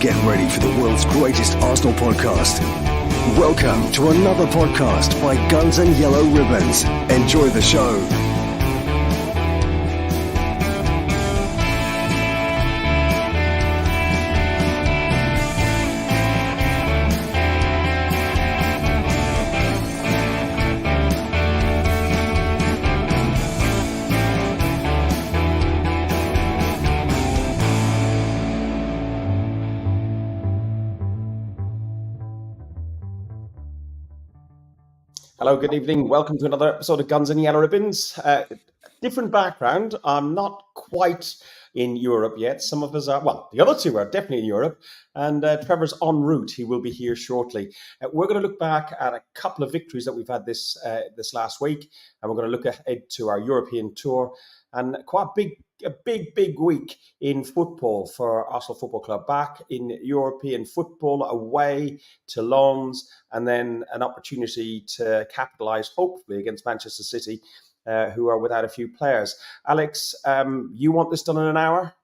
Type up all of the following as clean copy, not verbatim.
Get ready for the world's greatest Arsenal podcast. Welcome to another podcast by Guns and Yellow Ribbons. Enjoy the show. Hello, good evening. Welcome to another episode of Guns and Yellow Ribbons. Different background. I'm not quite in Europe yet. Some of us are, well, the other two are definitely in Europe. And Trevor's en route. He will be here shortly. We're going to look back at a couple of victories that we've had this last week. And we're going to look ahead to our European tour. And quite a big week in football for Arsenal Football Club. Back in European football, away to Lens, and then an opportunity to capitalise, hopefully, against Manchester City, who are without a few players. Alex, you want this done in an hour?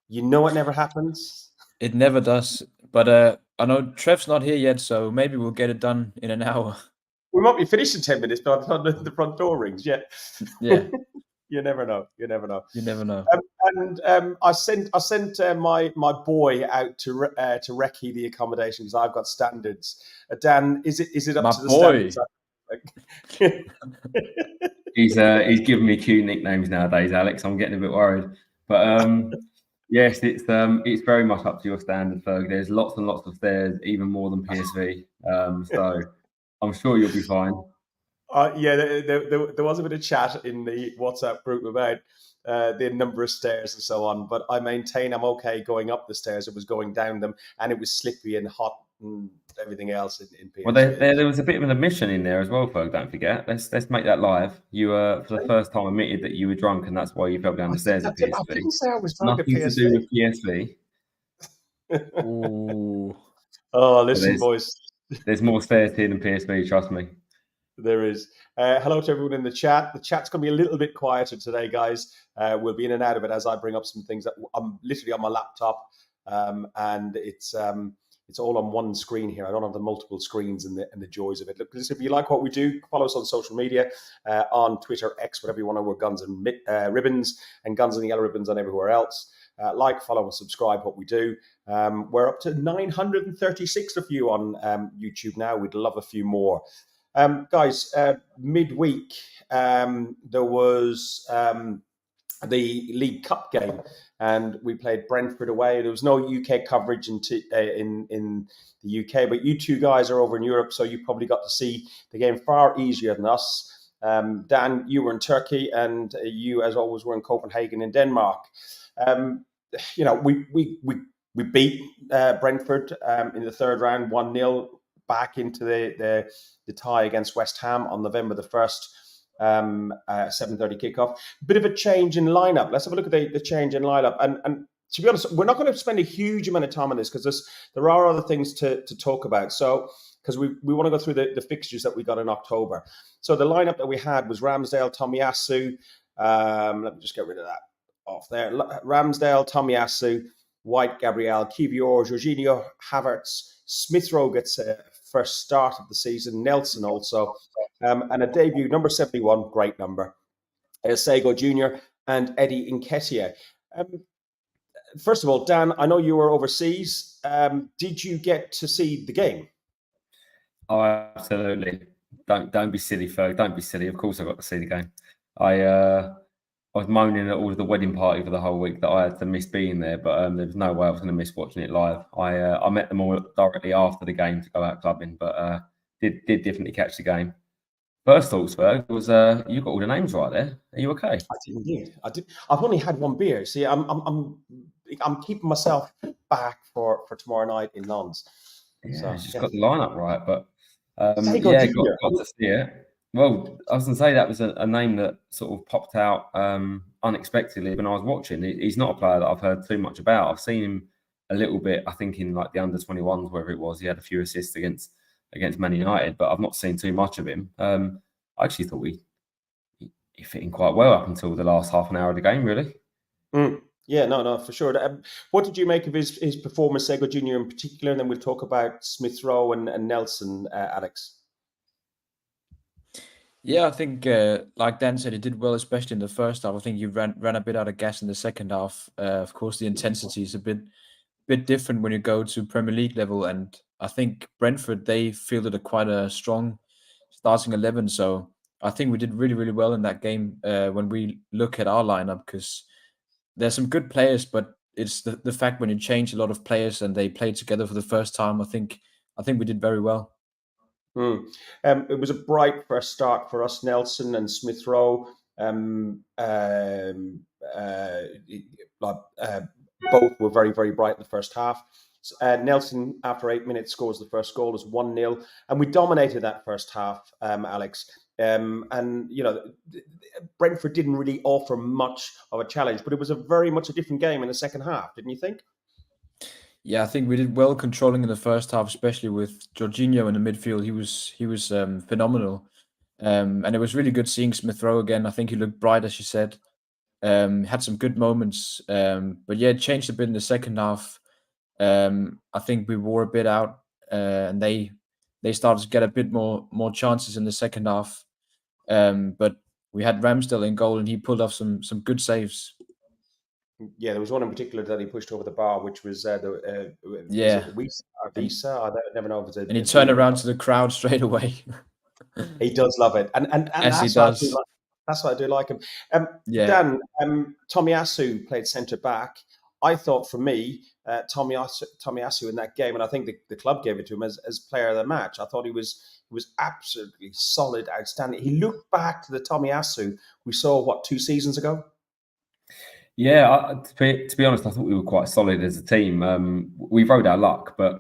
You know it never happens. It never does. But I know Trev's not here yet, so maybe we'll get it done in an hour. We might be finished in 10 minutes by the time the front door rings. Yeah. You never know. You never know. I sent my boy out to recce the accommodation because I've got standards. Dan, is it up to the standards? He's giving me cute nicknames nowadays, Alex. I'm getting a bit worried, but yes, it's very much up to your standard, Ferg. There's lots and lots of stairs, even more than PSV. So I'm sure you'll be fine. There was a bit of chat in the WhatsApp group about the number of stairs and so on, but I maintain I'm okay going up the stairs. It was going down them, and it was slippy and hot and everything else in PSV. Well, there was a bit of an admission in there as well, Ferg. Don't forget. Let's make that live. You for the first time admitted that you were drunk, and that's why you fell down the stairs at PSV. I didn't say I was drunk. Nothing to do with PSV. Ooh. Oh, listen, boys. There's more stairs here than PSV. Trust me. There is. Hello to everyone in the chat. The chat's going to be a little bit quieter today, guys. We'll be in and out of it as I bring up some things that I'm literally on my laptop, and it's all on one screen here. I don't have the multiple screens and the joys of it. Look, if you like what we do, follow us on social media, on Twitter, X, whatever you want to. We're Guns and Ribbons, and Guns and Yellow Ribbons and everywhere else. Like, follow, and subscribe what we do. We're up to 936 of you on YouTube now. We'd love a few more. Guys, midweek, there was the League Cup game, and we played Brentford away. There was no UK coverage in the UK, but you two guys are over in Europe, so you probably got to see the game far easier than us. Dan, you were in Turkey, and you, as always, were in Copenhagen in Denmark. We beat Brentford in the third round, 1-0. Back into the tie against West Ham on November the 1st, 7:30 kickoff. Bit of a change in lineup. Let's have a look at the change in lineup. And to be honest, we're not going to spend a huge amount of time on this because there are other things to talk about. So, because we want to go through the fixtures that we got in October. So the lineup that we had was Ramsdale, Tomiyasu. Let me just get rid of that off there. Ramsdale, Tomiyasu, White, Gabriel, Kivior, Jorginho, Havertz, Smith Rowe gets first start of the season, Nelson also, and a debut, number 71, great number, Sego Jr. and Eddie Nketiah. First of all, Dan, I know you were overseas. Did you get to see the game? Oh, absolutely. Don't be silly, Ferg. Don't be silly. Of course I got to see the game. I was moaning at all of the wedding party for the whole week that I had to miss being there, but there was no way I was going to miss watching it live. I met them all directly after the game to go out clubbing, but did definitely catch the game. First thoughts, Ferg, was you got all the names right there. Are you okay? I did indeed. I did. I've only had one beer. See, I'm keeping myself back for tomorrow night in Lens. Yeah, so, just got the lineup right, but got to see it. Well, I was going to say that was a name that sort of popped out unexpectedly when I was watching. He's not a player that I've heard too much about. I've seen him a little bit, I think, in like the under-21s, wherever it was. He had a few assists against Man United, but I've not seen too much of him. I actually thought he fit in quite well up until the last half an hour of the game, really. Yeah, no, for sure. What did you make of his performance, Sego Junior in particular? And then we'll talk about Smith Rowe and Nelson, Alex. Yeah, I think like Dan said, he did well, especially in the first half. I think he ran a bit out of gas in the second half. Of course, the intensity is a bit different when you go to Premier League level, and I think Brentford, they fielded quite a strong starting 11. So I think we did really, really well in that game when we look at our lineup, because there's some good players, but it's the fact when you change a lot of players and they play together for the first time. I think we did very well. It was a bright first start for us, Nelson and Smith Rowe. Both were very, very bright in the first half. Nelson, after 8 minutes, scores the first goal as 1-0. And we dominated that first half, Alex. And, you know, Brentford didn't really offer much of a challenge, but it was very much a different game in the second half, didn't you think? Yeah, I think we did well controlling in the first half, especially with Jorginho in the midfield. He was phenomenal. And it was really good seeing Smith Rowe again. I think he looked bright, as you said. Had some good moments. But yeah, it changed a bit in the second half. I think we wore a bit out, and they started to get a bit more chances in the second half. But we had Ramsdale in goal, and he pulled off some good saves. Yeah, there was one in particular that he pushed over the bar, which was Yeah, Visa. I never know if it's a. And he turned around to the crowd straight away. He does love it, and As he that's what I do does. like. That's why I do like him. Yeah. Dan, Tomiyasu played centre back. I thought, for me, Tomiyasu in that game, and I think the club gave it to him as player of the match. I thought he was absolutely solid, outstanding. He looked back to the Tomiyasu we saw 2 seasons ago. Yeah, to be honest, I thought we were quite solid as a team. We rode our luck, but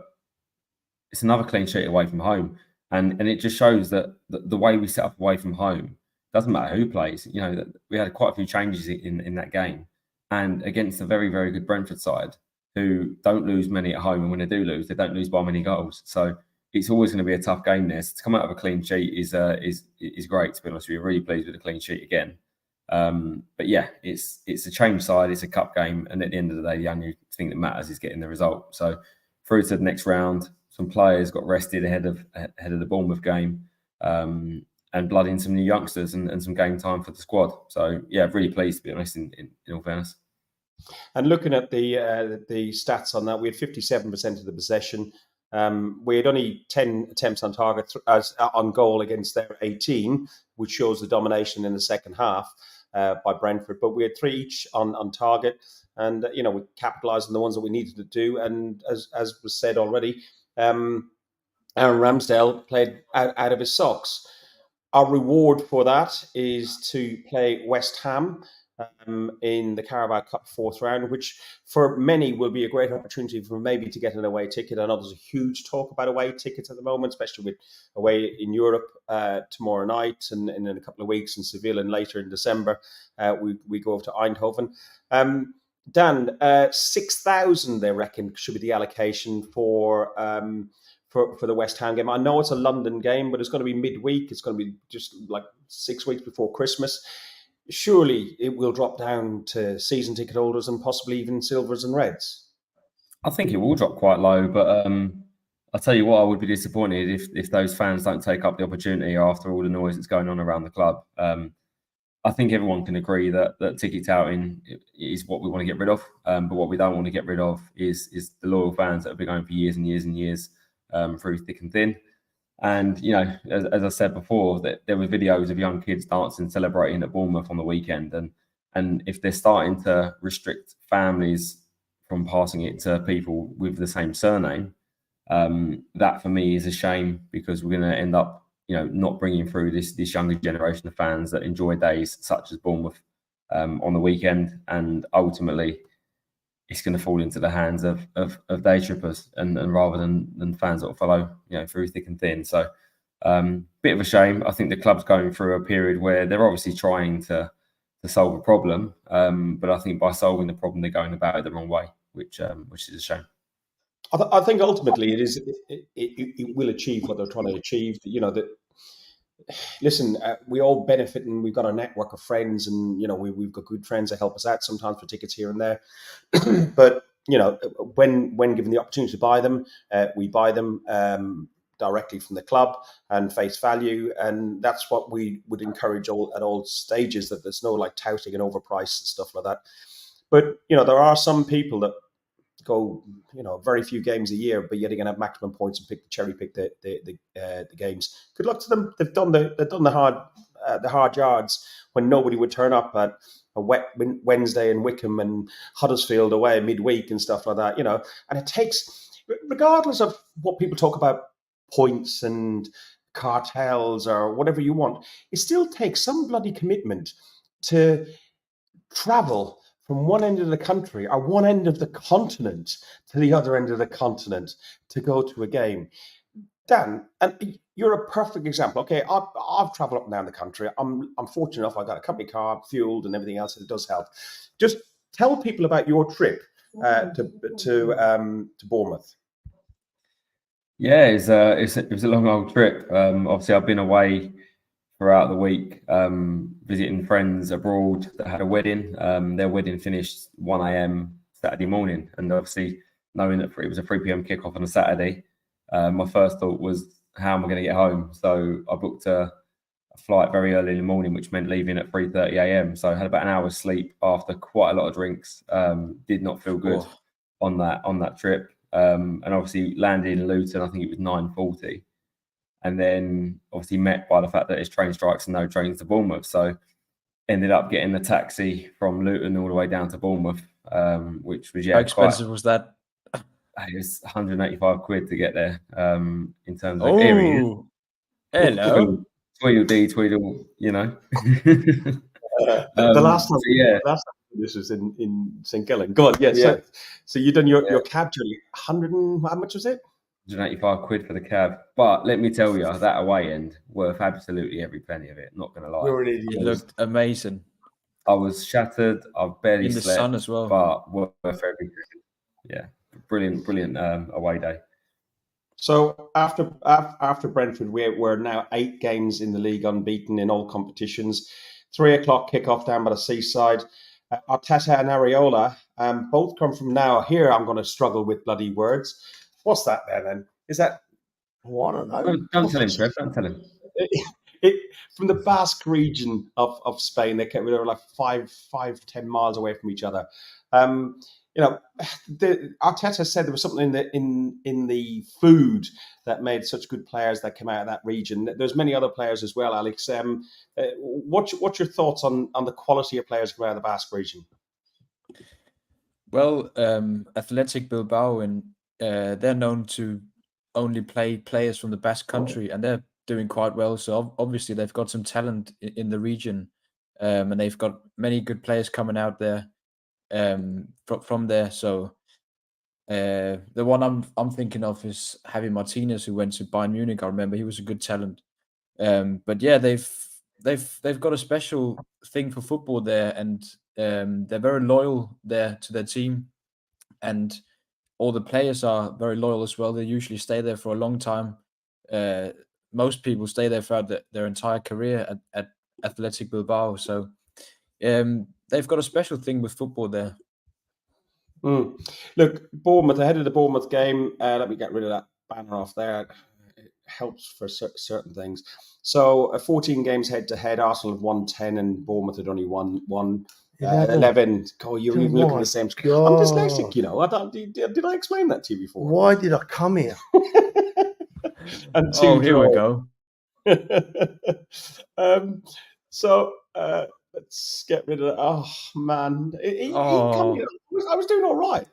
it's another clean sheet away from home, and it just shows that the way we set up away from home doesn't matter who plays. You know, that we had quite a few changes in that game, and against a very, very good Brentford side who don't lose many at home, and when they do lose, they don't lose by many goals. So it's always going to be a tough game there. So to come out of a clean sheet is great. To be honest, we're really pleased with a clean sheet again. But yeah, it's a change side, it's a cup game, and at the end of the day, the only thing that matters is getting the result. So through to the next round, some players got rested ahead of the Bournemouth game, and blood in some new youngsters and some game time for the squad. So yeah, really pleased, to be honest, in all fairness. And looking at the stats on that, we had 57% of the possession. We had only 10 attempts on target on goal against their 18, which shows the domination in the second half by Brentford. But we had 3 each on target, and we capitalised on the ones that we needed to do. And as was said already, Aaron Ramsdale played out of his socks. Our reward for that is to play West Ham in the Carabao Cup 4th round, which for many will be a great opportunity for maybe to get an away ticket. I know there's a huge talk about away tickets at the moment, especially with away in Europe tomorrow night and in a couple of weeks in Seville, and later in December we go over to Eindhoven. Dan, 6,000 they reckon should be the allocation for the West Ham game. I know it's a London game, but it's going to be midweek. It's going to be just like 6 weeks before Christmas. Surely it will drop down to season ticket holders and possibly even silvers and reds. I think it will drop quite low, but I'll tell you what, I would be disappointed if those fans don't take up the opportunity after all the noise that's going on around the club. I think everyone can agree that ticket touting is what we want to get rid of, but what we don't want to get rid of is the loyal fans that have been going for years and years and years through thick and thin. And, as I said before, that there were videos of young kids dancing, celebrating at Bournemouth on the weekend. And if they're starting to restrict families from passing it to people with the same surname, that for me is a shame, because we're going to end up, not bringing through this younger generation of fans that enjoy days such as Bournemouth on the weekend. And ultimately, it's going to fall into the hands of day trippers and rather than fans that will follow, through thick and thin. So bit of a shame. I think the club's going through a period where they're obviously trying to solve a problem. But I think by solving the problem, they're going about it the wrong way, which is a shame. I think ultimately it will achieve what they're trying to achieve. That listen, we all benefit, and we've got a network of friends, and we've got good friends that help us out sometimes for tickets here and there. But when given the opportunity to buy them, we buy them directly from the club and face value, and that's what we would encourage at all stages. That there's no like touting and overpriced and stuff like that. But there are some people that go, very few games a year, but yet they're going to have maximum points and cherry pick the games. Good luck to them. They've done the hard yards when nobody would turn up at a wet Wednesday in Wickham and Huddersfield away midweek and stuff like that. And it takes, regardless of what people talk about, points and cartels or whatever you want, it still takes some bloody commitment to travel from one end of the country or one end of the continent to the other end of the continent to go to a game. Dan, and you're a perfect example. Okay, I've travelled up and down the country. I'm fortunate enough. I've got a company car, fueled, and everything else. It does help. Just tell people about your trip to Bournemouth. Yeah, it was a long old trip. Obviously, I've been away throughout the week, visiting friends abroad that had a wedding. Their wedding finished 1 a.m. Saturday morning, and obviously knowing that it was a 3 p.m. kickoff on a Saturday, my first thought was, how am I going to get home? So I booked a flight very early in the morning, which meant leaving at 3:30 a.m. So I had about an hour's sleep after quite a lot of drinks. Did not feel good on that trip, and obviously landing in Luton, I think it was 9:40. And then obviously met by the fact that it's train strikes and no trains to Bournemouth. So ended up getting the taxi from Luton all the way down to Bournemouth, which was, How expensive was that? It was 185 quid to get there, in terms of area. Hello. Tweedledee, tweedle, The last time this was in St. Gallen. Go on, yeah. So you done your cab journey, 100 and how much was it? 185 quid for the cab. But let me tell you, that away end worth absolutely every penny of it. Not going to lie. You're an idiot. It looked amazing. I was shattered. I barely in the slept, sun as well. But worth everything. Yeah, brilliant away day. So after Brentford, we're now 8 games in the league unbeaten in all competitions. 3 o'clock kickoff down by the seaside. Arteta and Areola both come from now. Here I'm going to struggle with bloody words. What's that then? Is that? Oh, I don't know. Don't tell him, Trev. Don't tell him. From the Basque region of Spain, they were like 5-10 miles away from each other. Arteta said there was something in the food that made such good players that came out of that region. There's many other players as well, Alex. What's your thoughts on the quality of players coming out of the Basque region? Well, Athletic Bilbao, and they're known to only play players from the Basque country, and they're doing quite well. So obviously they've got some talent in the region, and they've got many good players coming out there from there. So the one I'm thinking of is Javi Martinez, who went to Bayern Munich. I remember he was a good talent. But yeah, they've got a special thing for football there, and they're very loyal there to their team, and all the players are very loyal as well. They usually stay there for a long time. Most people stay there throughout their entire career at Athletic Bilbao. So they've got a special thing with football there. Look, Bournemouth, ahead of the Bournemouth game, let me get rid of that banner off there. It helps for certain things. So 14 games head-to-head, Arsenal have won 10 and Bournemouth had only won 11. Oh, you're even looking at the same screen. I'm dyslexic, did I explain that to you before? Why did I come here? And here we go. Let's get rid of that. Oh, man. I was doing all right.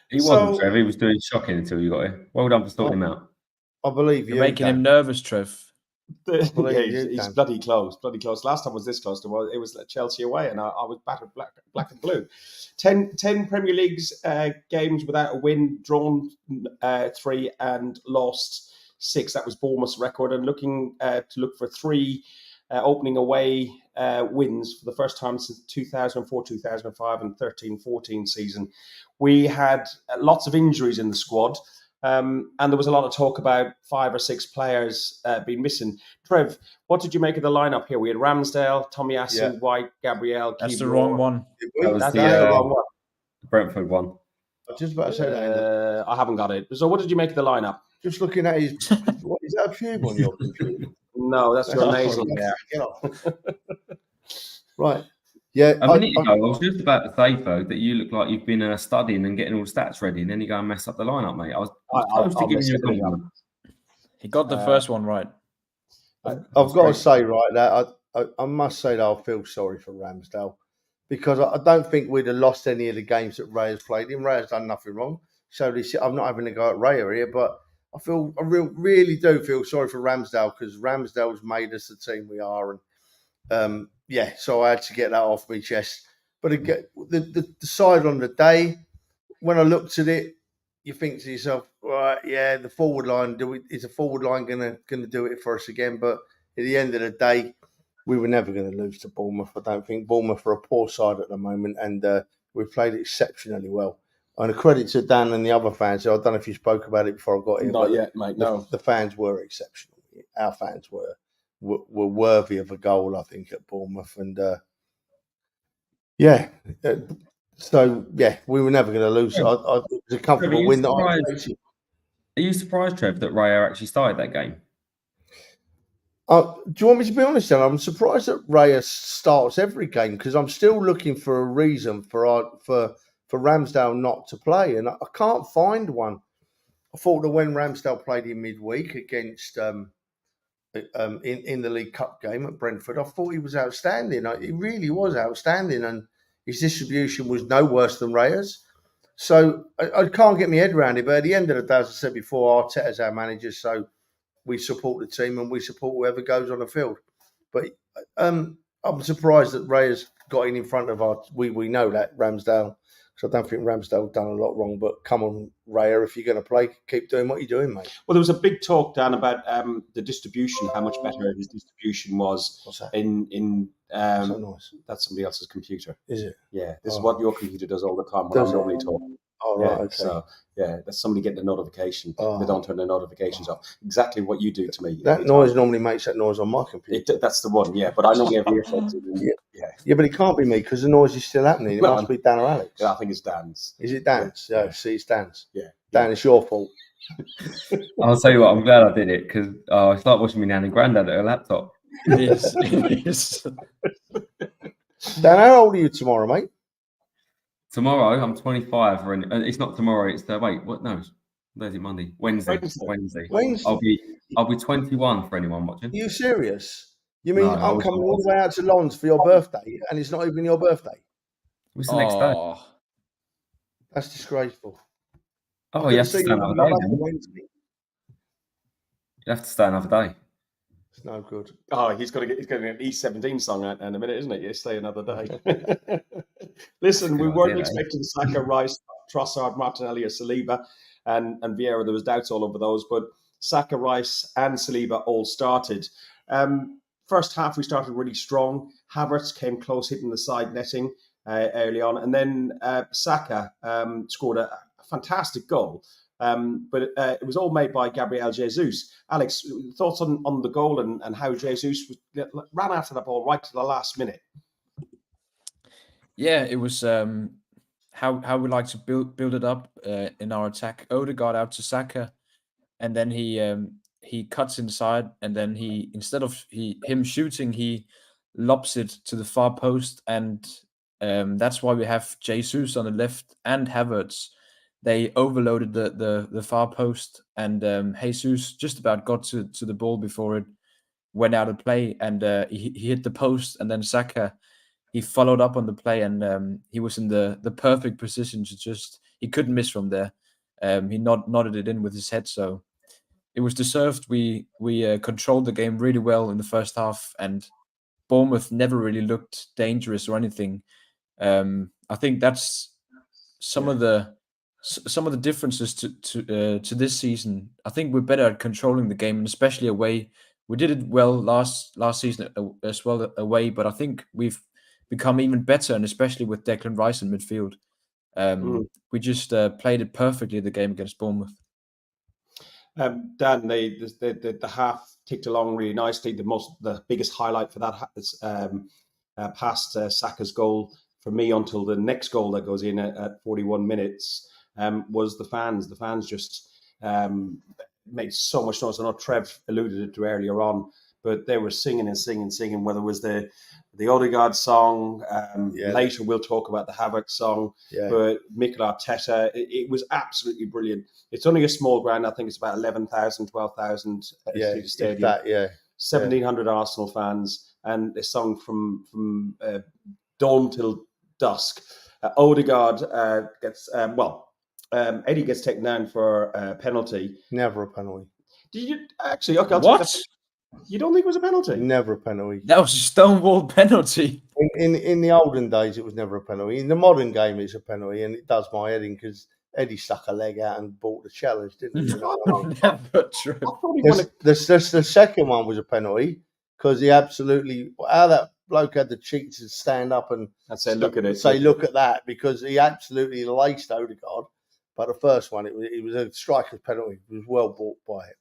He wasn't, Trev. He was doing shocking until you got here. Well done for sorting him out. I believe you're making him nervous, Trev. He's bloody close. Last time was this close. It was Chelsea away, and I was battered black and blue. 10 Premier League's games without a win, drawn 3 and lost 6. That was Bournemouth's record. And looking to look for 3 opening away wins for the first time since 2004-2005 and 13-14 season. We had lots of injuries in the squad. And there was a lot of talk about 5 or 6 players being missing. Trev, what did you make of the lineup here? We had Ramsdale, Tomiyasu, Yeah. White, Gabriel. That's the Kiwior. wrong one. That was That's the the wrong one. Brentford one. I was just about to say that. I haven't got it. So what did you make of the lineup? Just looking at his. What is that a pube on your computer? No, that's your nasal Get hair. off. Right. Yeah. A minute ago, I was just about to say, Ferg, that you look like you've been studying and getting all the stats ready, and then you go and mess up the lineup, mate. I was close to giving you a compliment. He got the first one right. I've got to say, right, that I must say that I feel sorry for Ramsdale because I don't think we'd have lost any of the games that Ray has played in. Ray has done nothing wrong. So I'm not having to go at Ray here, but I really do feel sorry for Ramsdale because Ramsdale's made us the team we are. And so I had to get that off my chest. But again, the side on the day, when I looked at it, you think to yourself, right, yeah, the forward line, is the forward line gonna do it for us again? But at the end of the day, we were never going to lose to Bournemouth. I don't think Bournemouth are a poor side at the moment, and we played exceptionally well. And a credit to Dan and the other fans. I don't know if you spoke about it before I got here. Not yet, mate. No. The fans were exceptional. Our fans were worthy of a goal, I think, at Bournemouth. And we were never going to lose. It was a comfortable win. Are you surprised, Trev, that Raya actually started that game? Do you want me to be honest, then? I'm surprised that Raya starts every game because I'm still looking for a reason for Ramsdale not to play, and I can't find one. I thought that when Ramsdale played in midweek against in the League Cup game at Brentford, I thought he was outstanding. He really was outstanding, and his distribution was no worse than Raya's. So I can't get my head around it. But at the end of the day, as I said before, Arteta's our manager, so we support the team and we support whoever goes on the field. But I'm surprised that Raya's got in front of we know that Ramsdale. So I don't think Ramsdale's done a lot wrong. But come on, Raya, if you're going to play, keep doing what you're doing, mate. Well, there was a big talk, Dan, about the distribution, how much better his distribution was. What's that? So nice. That's somebody else's computer. Is it? Yeah, this is what your computer does all the time when I normally talk. Oh, right, okay. So, that's somebody getting a notification. Oh. They don't turn their notifications off. Exactly what you do to me. That noise normally makes that noise on my computer. That's the one, yeah. But I normally have earphones in. Yeah, but it can't be me because the noise is still happening. It must be Dan or Alex. Yeah, I think it's Dan's. Is it Dan's? Yeah, see, it's Dan's. Yeah. Dan, it's your fault. I'll tell you what, I'm glad I did it because I started watching my nan and granddad at a laptop. Yes, it is. Dan, how old are you tomorrow, mate? Tomorrow, I'm 25. It's not tomorrow. It's what? No, where's it? Monday, Wednesday. I'll be 21 for anyone watching. Are you serious? You mean No, I'm coming all the way out to Lons for your birthday, and it's not even your birthday? What's the next day? That's disgraceful. Oh, you have to stay another day. You have to stay another day. It's no good. Oh, he's got to get an E17 song out in a minute, isn't it? You stay another day. Listen, we weren't expecting Saka, Rice, Trossard, Martinelli, or Saliba, and Vieira. There was doubts all over those, but Saka, Rice, and Saliba all started. First half, we started really strong. Havertz came close, hitting the side netting early on, and then Saka scored a fantastic goal. But it was all made by Gabriel Jesus. Alex, thoughts on the goal and how Jesus ran after the ball right to the last minute? Yeah, it was how we like to build it up in our attack. Odegaard out to Saka, and then he cuts inside, and then instead of him shooting, he lobs it to the far post, and that's why we have Jesus on the left and Havertz. They overloaded the far post, and Jesus just about got to the ball before it went out of play, and he hit the post, and then Saka, he followed up on the play, and he was in the perfect position to he couldn't miss from there. He nodded it in with his head, so it was deserved. We controlled the game really well in the first half, and Bournemouth never really looked dangerous or anything. I think that's some of the differences to this season. I think we're better at controlling the game, and especially away. We did it well last season as well away, but I think we've become even better, and especially with Declan Rice in midfield. We just played it perfectly, the game against Bournemouth. Dan, the half ticked along really nicely. The biggest highlight for that is past Saka's goal for me until the next goal that goes in at 41 minutes was the fans. The fans just made so much noise. I know Trev alluded to earlier on, but they were singing and singing. Whether it was the Odegaard song, later we'll talk about the Havoc song, but Mikel Arteta, it was absolutely brilliant. It's only a small ground. I think it's about 11,000, 12,000 stadium. 1,700 Arsenal fans, and they sung from dawn till dusk. Odegaard gets Eddie gets taken down for a penalty. Never a penalty. Did you actually? Okay, What? You don't think it was a penalty? Never a penalty. That was a stonewall penalty. In the olden days, it was never a penalty. In the modern game, it's a penalty, and it does my head in because Eddie stuck a leg out and bought the challenge, didn't he? You know what I mean? Never true. The second one was a penalty because he absolutely how that bloke had the cheek to stand up and say, look at it. Say, look at that, because he absolutely laced Odegaard. But the first one, it was a striker's penalty. It was well bought by it.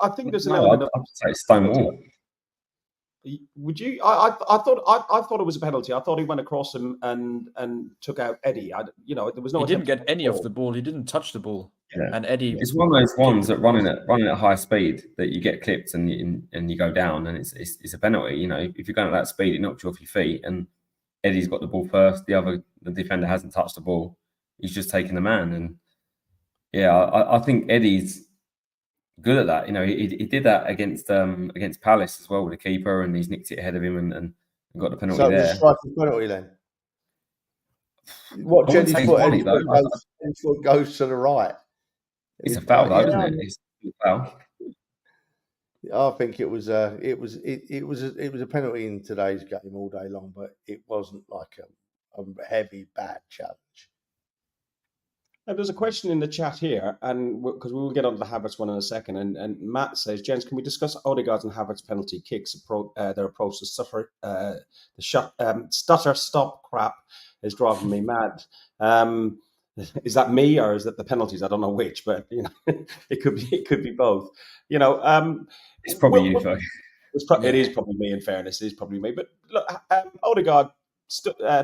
I think there's an element of. I'd say Stonewall. Would you? I thought it was a penalty. I thought he went across him and took out Eddie. There was no. He didn't get any of the ball. He didn't touch the ball. Yeah. And Eddie. It's one of those ones that running at high speed that you get clipped and you go down, and it's a penalty. You know, if you're going at that speed, it knocks you off your feet, and Eddie's got the ball first. The defender hasn't touched the ball. He's just taking the man, and I think Eddie's good at that. You know, he did that against Palace as well with the keeper, and he's nicked it ahead of him and got the penalty there. So striker's penalty then. What Eddie's foot goes to the right. It's a foul though, isn't it? It's a foul. I think it was a penalty in today's game all day long, but it wasn't like a heavy bad challenge. Now, there's a question in the chat here, and because we will get onto the Havertz one in a second. And Matt says, "Gents, can we discuss Odegaard's and Havertz penalty kicks? Their approach to stutter stop crap is driving me mad." Is that me or is that the penalties? I don't know which, but it could be both. It's probably you, Fergus. It is probably me. In fairness, it is probably me. But look, Odegaard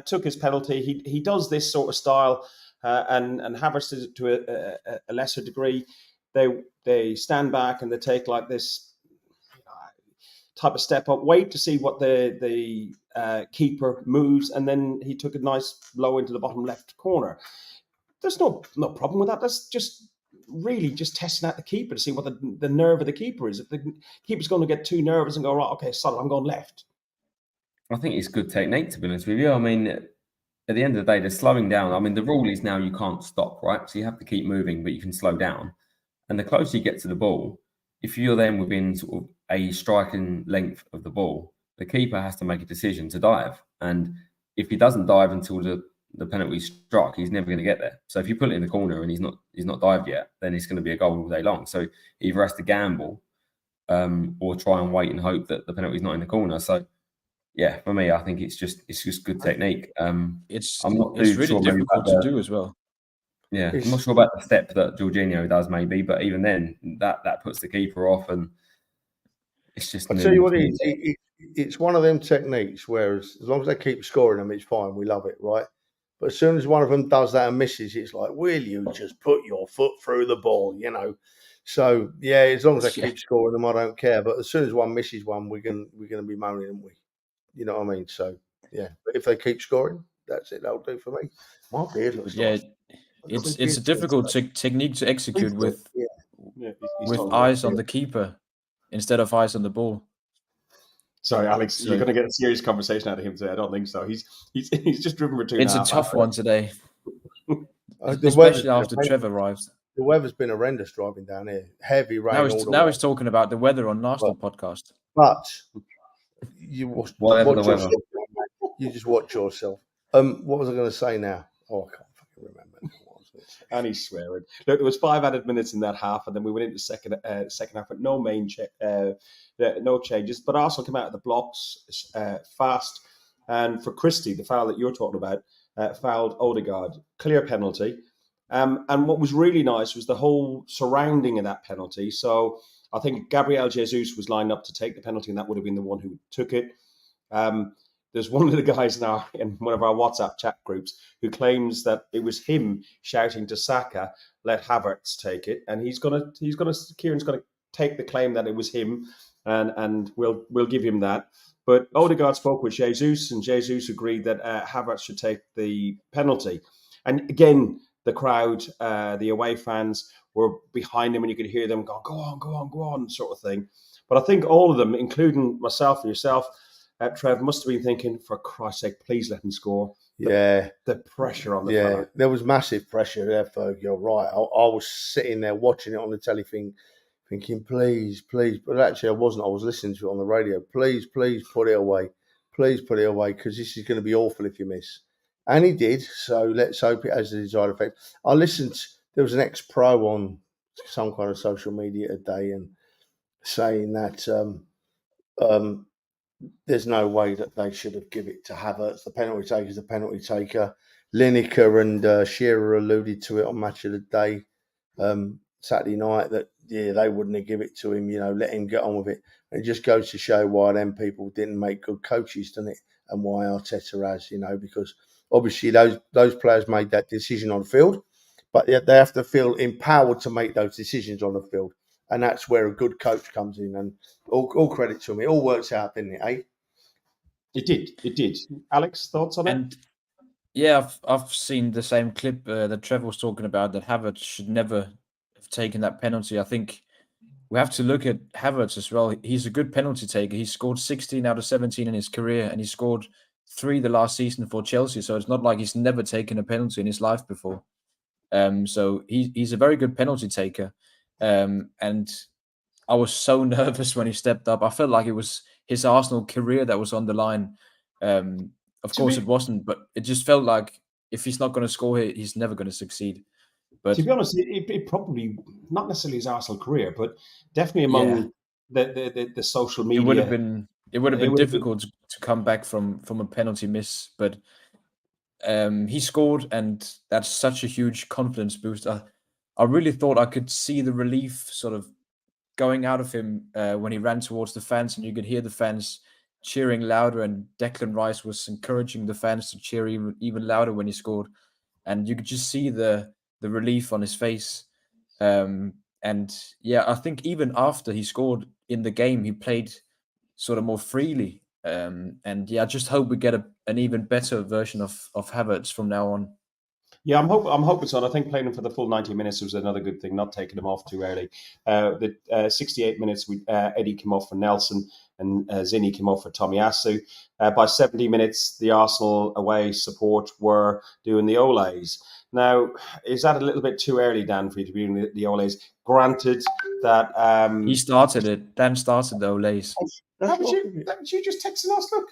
took his penalty. He does this sort of style. And Havertz does it to a lesser degree. They stand back and they take like this type of step up, wait to see what the keeper moves, and then he took a nice blow into the bottom left corner. There's no problem with that. That's just really just testing out the keeper to see what the nerve of the keeper is. If the keeper's going to get too nervous and go, right, okay, sorry, I'm going left. I think it's good technique, to be honest with you. I mean, at the end of the day, they're slowing down. I mean, the rule is now you can't stop, right? So you have to keep moving, but you can slow down. And the closer you get to the ball, if you're then within sort of a striking length of the ball, the keeper has to make a decision to dive. And if he doesn't dive until the penalty struck, he's never going to get there. So if you put it in the corner and he's not dived yet, then it's going to be a goal all day long. So he either has to gamble or try and wait and hope that the penalty's not in the corner. So yeah, for me, I think it's just good technique. It's really really difficult to do as well. Yeah, I'm not sure about the step that Jorginho does, maybe, but even then, that puts the keeper off, and it's just. I tell you what, it's one of them techniques. Whereas as long as they keep scoring them, it's fine. We love it, right? But as soon as one of them does that and misses, it's like, will you just put your foot through the ball? So yeah, as long as they keep scoring them, I don't care. But as soon as one misses one, we're gonna be moaning, aren't we? You know what I mean? So, yeah. But if they keep scoring, that's it. That'll do for me. My beard looks nice. It's a difficult technique to execute with eyes on the keeper instead of eyes on the ball. Sorry, Alex, you're going to get a serious conversation out of him today. I don't think so. He's just driven for 2.5 It's a tough one today, especially after Trev arrives. The weather's been horrendous driving down here. Heavy rain. Now he's talking about the weather on Arsenal podcast. But you watch yourself. You just watch yourself. What was I going to say now? Oh, I can't fucking remember. And he's swearing. Look, there was 5 added minutes in that half, and then we went into second half with no no changes. But Arsenal came out of the blocks fast. And for Christie, the foul that you're talking about, fouled Odegaard. Clear penalty. And what was really nice was the whole surrounding of that penalty. So I think Gabriel Jesus was lined up to take the penalty, and that would have been the one who took it. There's one of the guys in one of our WhatsApp chat groups who claims that it was him shouting to Saka, "Let Havertz take it," and Kieran's gonna take the claim that it was him, and we'll give him that. But Odegaard spoke with Jesus, and Jesus agreed that Havertz should take the penalty. And again, the crowd, the away fans, were behind him, and you could hear them go, "Go on, go on, go on," sort of thing. But I think all of them, including myself and yourself, Trev, must have been thinking, for Christ's sake, please let him score. The pressure on the fella. There was massive pressure there, Ferg. You're right. I was sitting there watching it on the telly thinking, please. But actually, I wasn't. I was listening to it on the radio. Please put it away. Please put it away, because this is going to be awful if you miss. And he did. So let's hope it has the desired effect. I listened. There was an ex-pro on some kind of social media today and saying that there's no way that they should have given it to Havertz. The penalty taker is the penalty taker. Lineker and Shearer alluded to it on Match of the Day Saturday night that, they wouldn't have given it to him, let him get on with it. And it just goes to show why them people didn't make good coaches, doesn't it? And why Arteta has, because obviously those players made that decision on the field, but they have to feel empowered to make those decisions on the field. And that's where a good coach comes in. And all credit to him. It all works out, didn't it, eh? It did. Alex, thoughts on it? And yeah, I've seen the same clip that Trev was talking about, that Havertz should never have taken that penalty. I think we have to look at Havertz as well. He's a good penalty taker. He scored 16 out of 17 in his career, and he scored 3 the last season for Chelsea. So it's not like he's never taken a penalty in his life before. So he's a very good penalty taker. And I was so nervous when he stepped up. I felt like it was his Arsenal career that was on the line. Of course it wasn't, but it just felt like if he's not going to score here, he's never going to succeed. But to be honest, it probably not necessarily his Arsenal career, but definitely among the social media. It would have been difficult to come back from a penalty miss, but he scored, and that's such a huge confidence boost. I really thought I could see the relief sort of going out of him when he ran towards the fans, and you could hear the fans cheering louder, and Declan Rice was encouraging the fans to cheer even louder when he scored, and you could just see the relief on his face. And I think even after he scored in the game, he played sort of more freely. I just hope we get an even better version of Havertz from now on. Yeah, I'm hoping so. And I think playing him for the full 90 minutes was another good thing, not taking him off too early. The 68 minutes, Eddie came off for Nelson, and Zinni came off for Tomiyasu. By 70 minutes, the Arsenal away support were doing the Olays. Now, is that a little bit too early, Dan, for you to be doing the Olays? Granted that... he started it. Dan started the Olays. Haven't you just texted us? Look.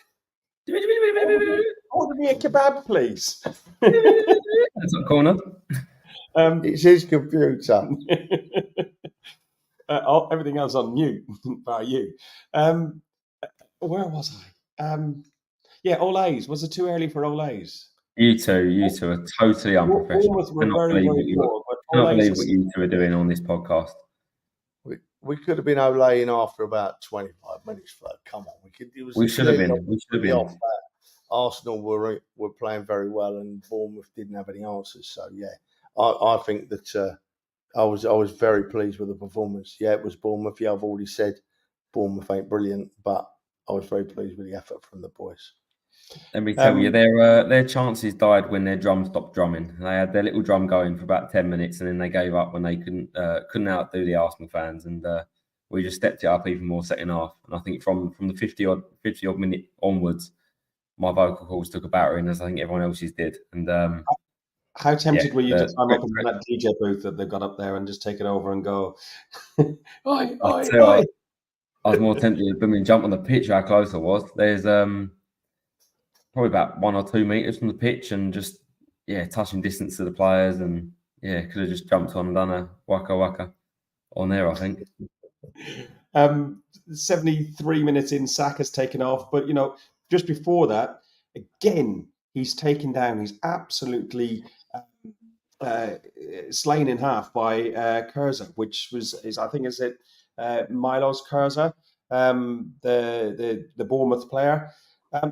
Order me a kebab, please. That's a corner. It's his computer. Everything else on mute by you. Where was I? Olays. Was it too early for Olays? You two are totally unprofessional. I cannot believe what you two are doing on this podcast. We could have been olaying after about 25 minutes. Come on, we should have been. Arsenal were playing very well, and Bournemouth didn't have any answers. So I think that I was very pleased with the performance. Yeah, it was Bournemouth. Yeah, I've already said Bournemouth ain't brilliant, but I was very pleased with the effort from the boys. Let me tell you, their chances died when their drum stopped drumming. They had their little drum going for about 10 minutes, and then they gave up when they couldn't outdo the Arsenal fans, and we just stepped it up even more second half. And I think from the 50 odd minute onwards, my vocal cords took a battering, as I think everyone else's did. And how tempted were you to climb up into that DJ booth that they've got up there and just take it over and go? Oi. I was more tempted to jump on the pitch. How close I was. There's probably about 1 or 2 meters from the pitch, and just touching distance to the players, and could have just jumped on and done a waka on there, I think. 73 minutes in, Saka's taken off, but just before that, again, he's taken down. He's absolutely slain in half by Kurza, which is it Milos Kurza, the Bournemouth player.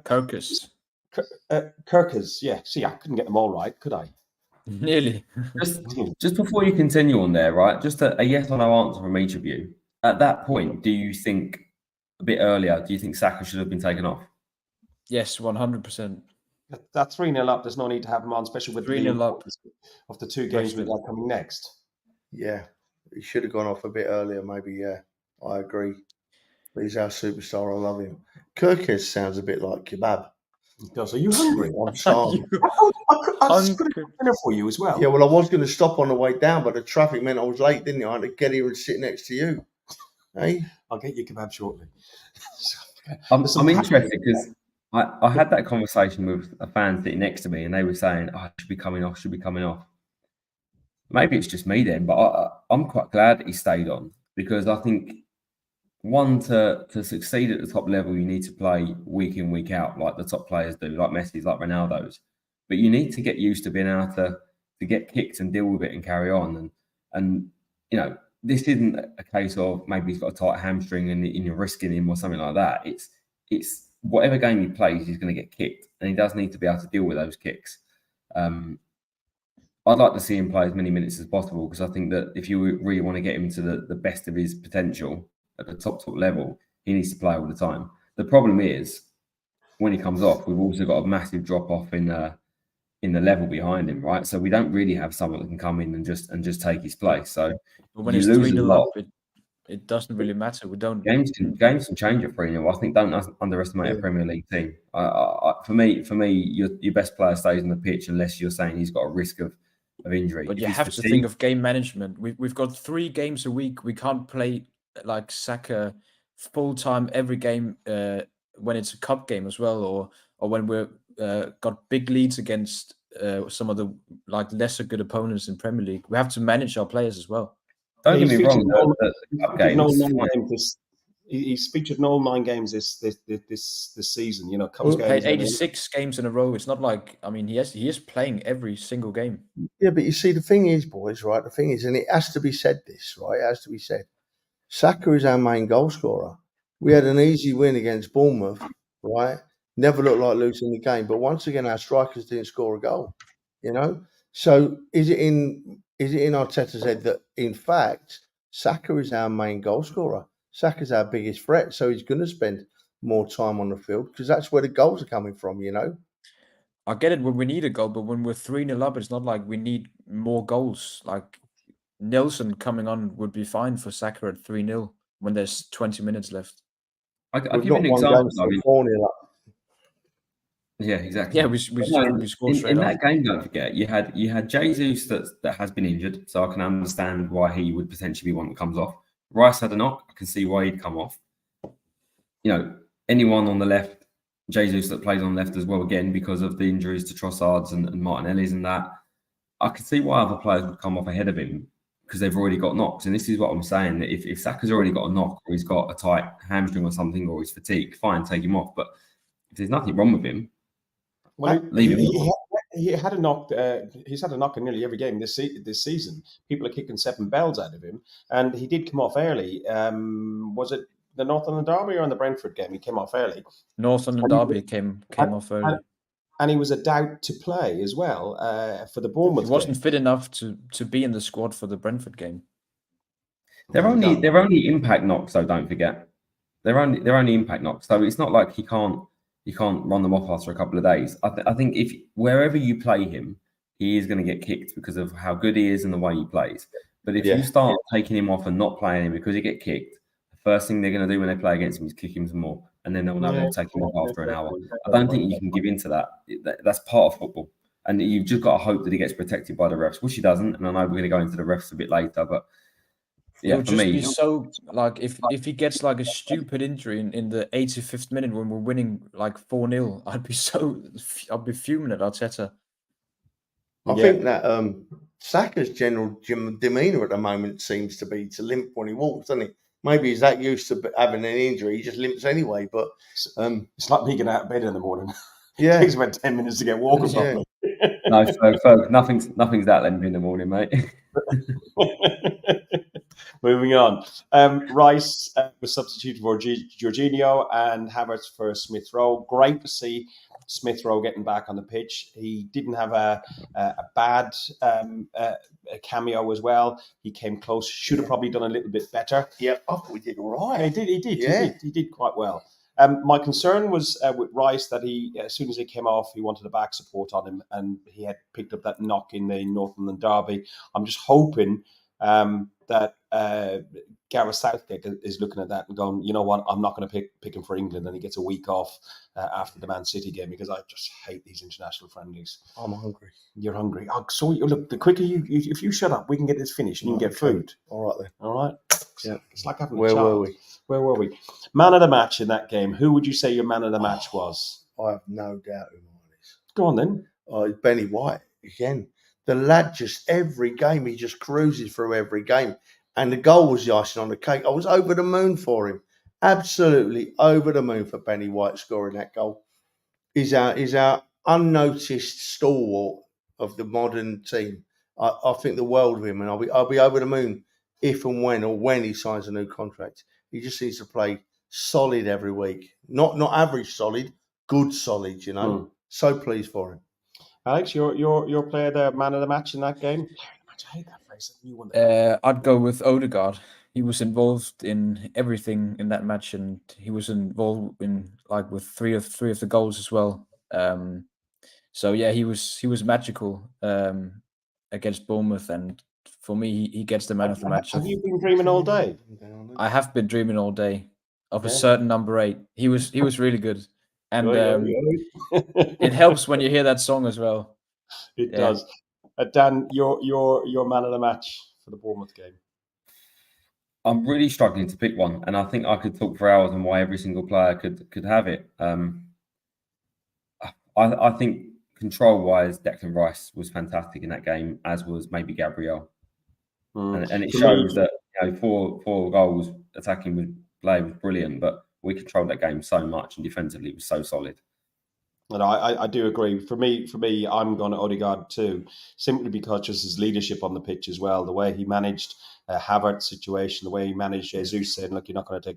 Fergus. Kirkers, yeah. See, I couldn't get them all right, could I? Nearly. Just before you continue on there, right? Just a yes or no answer from each of you. At that point, do you think a bit earlier? Do you think Saka should have been taken off? Yes, 100%. That 3-0 up. There's no need to have him on, especially with 3-0 up of the two games we've got coming next. Yeah, he should have gone off a bit earlier, maybe. Yeah, I agree. But he's our superstar. I love him. Kirkes sounds a bit like kebab. Does. Are you hungry? I'm starving. I was going to dinner for you as well. Yeah, well, I was going to stop on the way down, but the traffic meant I was late, didn't it? I had to get here and sit next to you. Hey, I'll get you kebab shortly. I'm interested because I had that conversation with a fan sitting next to me, and they were saying, "Oh, it should be coming off. Should be coming off." Maybe it's just me then, but I'm quite glad that he stayed on, because I think one, to succeed at the top level, you need to play week in, week out, like the top players do, like Messi's, like Ronaldo's. But you need to get used to being able to get kicked and deal with it and carry on. And you know, this isn't a case of maybe he's got a tight hamstring and you're risking him or something like that. It's whatever game he plays, he's going to get kicked, and he does need to be able to deal with those kicks. I'd like to see him play as many minutes as possible, because I think that if you really want to get him to the best of his potential at the top level, he needs to play all the time. The problem is, when he comes off, we've also got a massive drop off in the level behind him, right? So we don't really have someone that can come in and just take his place. So but when it's 3-0 up, it doesn't really matter. We don't games can change at 3-0. I think don't underestimate a Premier League team. For me, your best player stays on the pitch unless you're saying he's got a risk of injury. But you have to think of game management. We've got 3 games a week. We can't play like Saka full time every game when it's a cup game as well, or when we're got big leads against some of the like lesser good opponents in Premier League. We have to manage our players as well. Don't get me wrong. He's featured in all 9 games this season. You know, He's played 86 games in a row. It's not like, I mean, he is playing every single game. Yeah, but you see, the thing is, boys, right? The thing is, and it has to be said, this, right? It has to be said. Saka is our main goal scorer. We had an easy win against Bournemouth, right? Never looked like losing the game, but once again, our strikers didn't score a goal. You know, so is it in Arteta's head that in fact Saka is our main goal scorer? Saka's our biggest threat, so he's going to spend more time on the field because that's where the goals are coming from. You know, I get it when we need a goal, but when we're 3-0 up, it's not like we need more goals. Like Nelson coming on would be fine for Saka at 3-0 when there's 20 minutes left. I'll give you an example. I mean, 4-0 up. Yeah, exactly. Yeah, we scored straight in off. that game. Don't forget, you had Jesus that has been injured, so I can understand why he would potentially be one that comes off. Rice had a knock. I can see why he'd come off. You know, anyone on the left, Jesus that plays on the left as well, again because of the injuries to Trossards and Martinelli's and that. I can see why other players would come off ahead of him because they've already got knocks. And this is what I'm saying: that if Saka's already got a knock, or he's got a tight hamstring or something, or he's fatigued, fine, take him off. But if there's nothing wrong with him, well, leave him. He had a knock. He's had a knock in nearly every game this season. People are kicking 7 bells out of him, and he did come off early. Was it the Northern Derby or in the Brentford game? He came off early. Northern Derby came off early, and he was a doubt to play as well for the Bournemouth. He wasn't fit enough to be in the squad for the Brentford game. They're only impact knocks, though. Don't forget, they're only impact knocks. So it's not like he can't run them off after a couple of days. I think if wherever you play him, he is going to get kicked because of how good he is and the way he plays. But if you start taking him off and not playing him because he get kicked, the first thing they're going to do when they play against him is kick him some more, and then they'll know they'll take him off after an hour. I don't think you can give in to that. That's part of football, and you've just got to hope that he gets protected by the refs, which he doesn't. And I know we're going to go into the refs a bit later, but yeah, for me, be so like if he gets like a stupid injury in the 85th minute when we're winning like 4-0, I'd be fuming at Arteta. I think that Saka's general demeanour at the moment seems to be to limp when he walks, doesn't he? Maybe he's that used to having an injury, he just limps anyway. But it's like me getting out of bed in the morning. Yeah, it takes about 10 minutes to get walking properly. No, Ferg, nothing's that limpy in the morning, mate. Moving on. Rice was substituted for Jorginho and Havertz for Smith Rowe. Great to see Smith Rowe getting back on the pitch. He didn't have a bad a cameo as well. He came close. Should have probably done a little bit better. Yeah, I thought we did all right. He did quite well. My concern was with Rice that he, as soon as he came off, he wanted a back support on him, and he had picked up that knock in the Northumberland derby. I'm just hoping that Gareth Southgate is looking at that and going, you know what, I'm not going to pick him for England, and he gets a week off after the Man City game, because I just hate these international friendlies. I'm hungry. You're hungry. Oh, so look, the quicker if you shut up, we can get this finished and you can get food. All right then. All right. Yeah. It's like having a Where child. Where were we? Man of the match in that game. Who would you say your man of the match was? I have no doubt who mine is. Go on then. It's Benny White again. The lad just every game he just cruises through every game, and the goal was the icing on the cake. I was over the moon for him, absolutely over the moon for Benny White scoring that goal. He's our unnoticed stalwart of the modern team. I think the world of him, and I'll be over the moon if and when he signs a new contract. He just needs to play solid every week, not average solid, good solid. You know, so pleased for him. Alex, your player, the man of the match in that game. I hate that phrase. New one. I'd go with Odegaard. He was involved in everything in that match, and he was involved in with three of the goals as well. So yeah, he was magical against Bournemouth, and for me, he gets the man of the match. Have you been dreaming all day? I have been dreaming all day of a certain number 8. He was really good, and it helps when you hear that song as well. It does. Dan, your man of the match for the Bournemouth game. I'm really struggling to pick one, and I think I could talk for hours on why every single player could have it. I think control-wise, Declan Rice was fantastic in that game, as was maybe Gabriel. And it shows that 4 goals attacking play was brilliant, but we controlled that game so much, and defensively was so solid. And I do agree. For me, I'm going to Odegaard too, simply because just his leadership on the pitch as well, the way he managed Havertz's situation, the way he managed Jesus saying, "Look, you're not going to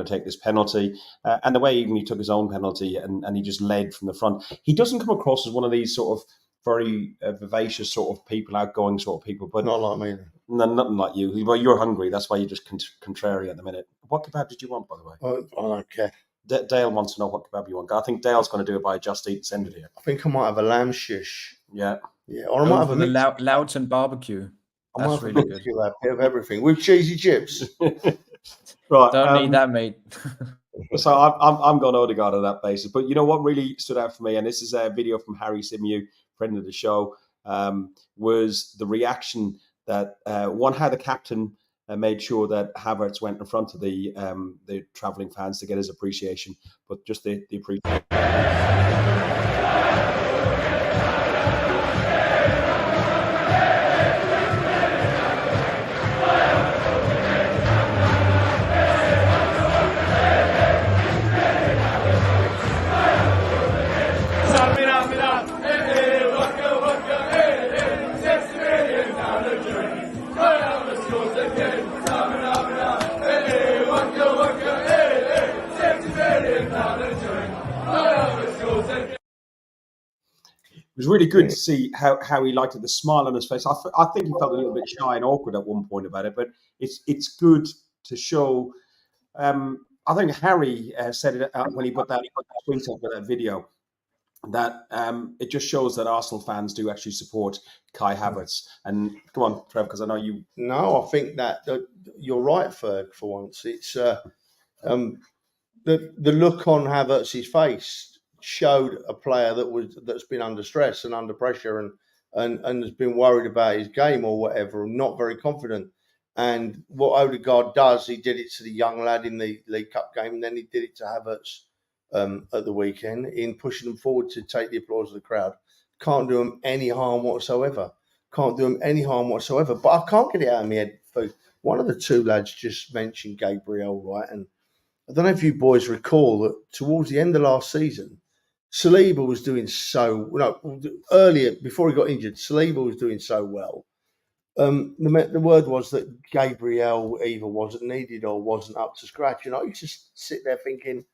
take this penalty," and the way even he took his own penalty and he just led from the front. He doesn't come across as one of these sort of very vivacious sort of people, outgoing sort of people, but not like me. No, nothing like you. Well, you're hungry. That's why you're just contrary at the minute. What kebab did you want, by the way? I don't care. Dale wants to know what kebab you want. I think Dale's going to do it by Just Eat. Send it here. I think I might have a lamb shish. Yeah. Or I might have a Loughton barbecue. That's really good. A bit of everything with cheesy chips. Right. Don't need that, mate. So I'm going Odegaard on that basis. But you know what really stood out for me, and this is a video from Harry Simew, friend of the show, was the reaction that how the captain made sure that Havertz went in front of the travelling fans to get his appreciation, but just the appreciation. It was really good to see how he liked it, the smile on his face. I think he felt a little bit shy and awkward at one point about it, but it's good to show. I think Harry said it when he put that tweet up with that video, that it just shows that Arsenal fans do actually support Kai Havertz. And come on, Trev, because I know you. No, I think that you're right, Ferg, for once. It's the look on Havertz's face showed a player that's been under stress and under pressure and has been worried about his game or whatever, and not very confident. And what Odegaard does, he did it to the young lad in the League Cup game, and then he did it to Havertz at the weekend in pushing them forward to take the applause of the crowd. Can't do them any harm whatsoever. But I can't get it out of my head. One of the two lads just mentioned Gabriel, right? And I don't know if you boys recall that towards the end of last season, Saliba was doing earlier, before he got injured, Saliba was doing so well. The word was that Gabriel either wasn't needed or wasn't up to scratch. And I used to sit there thinking,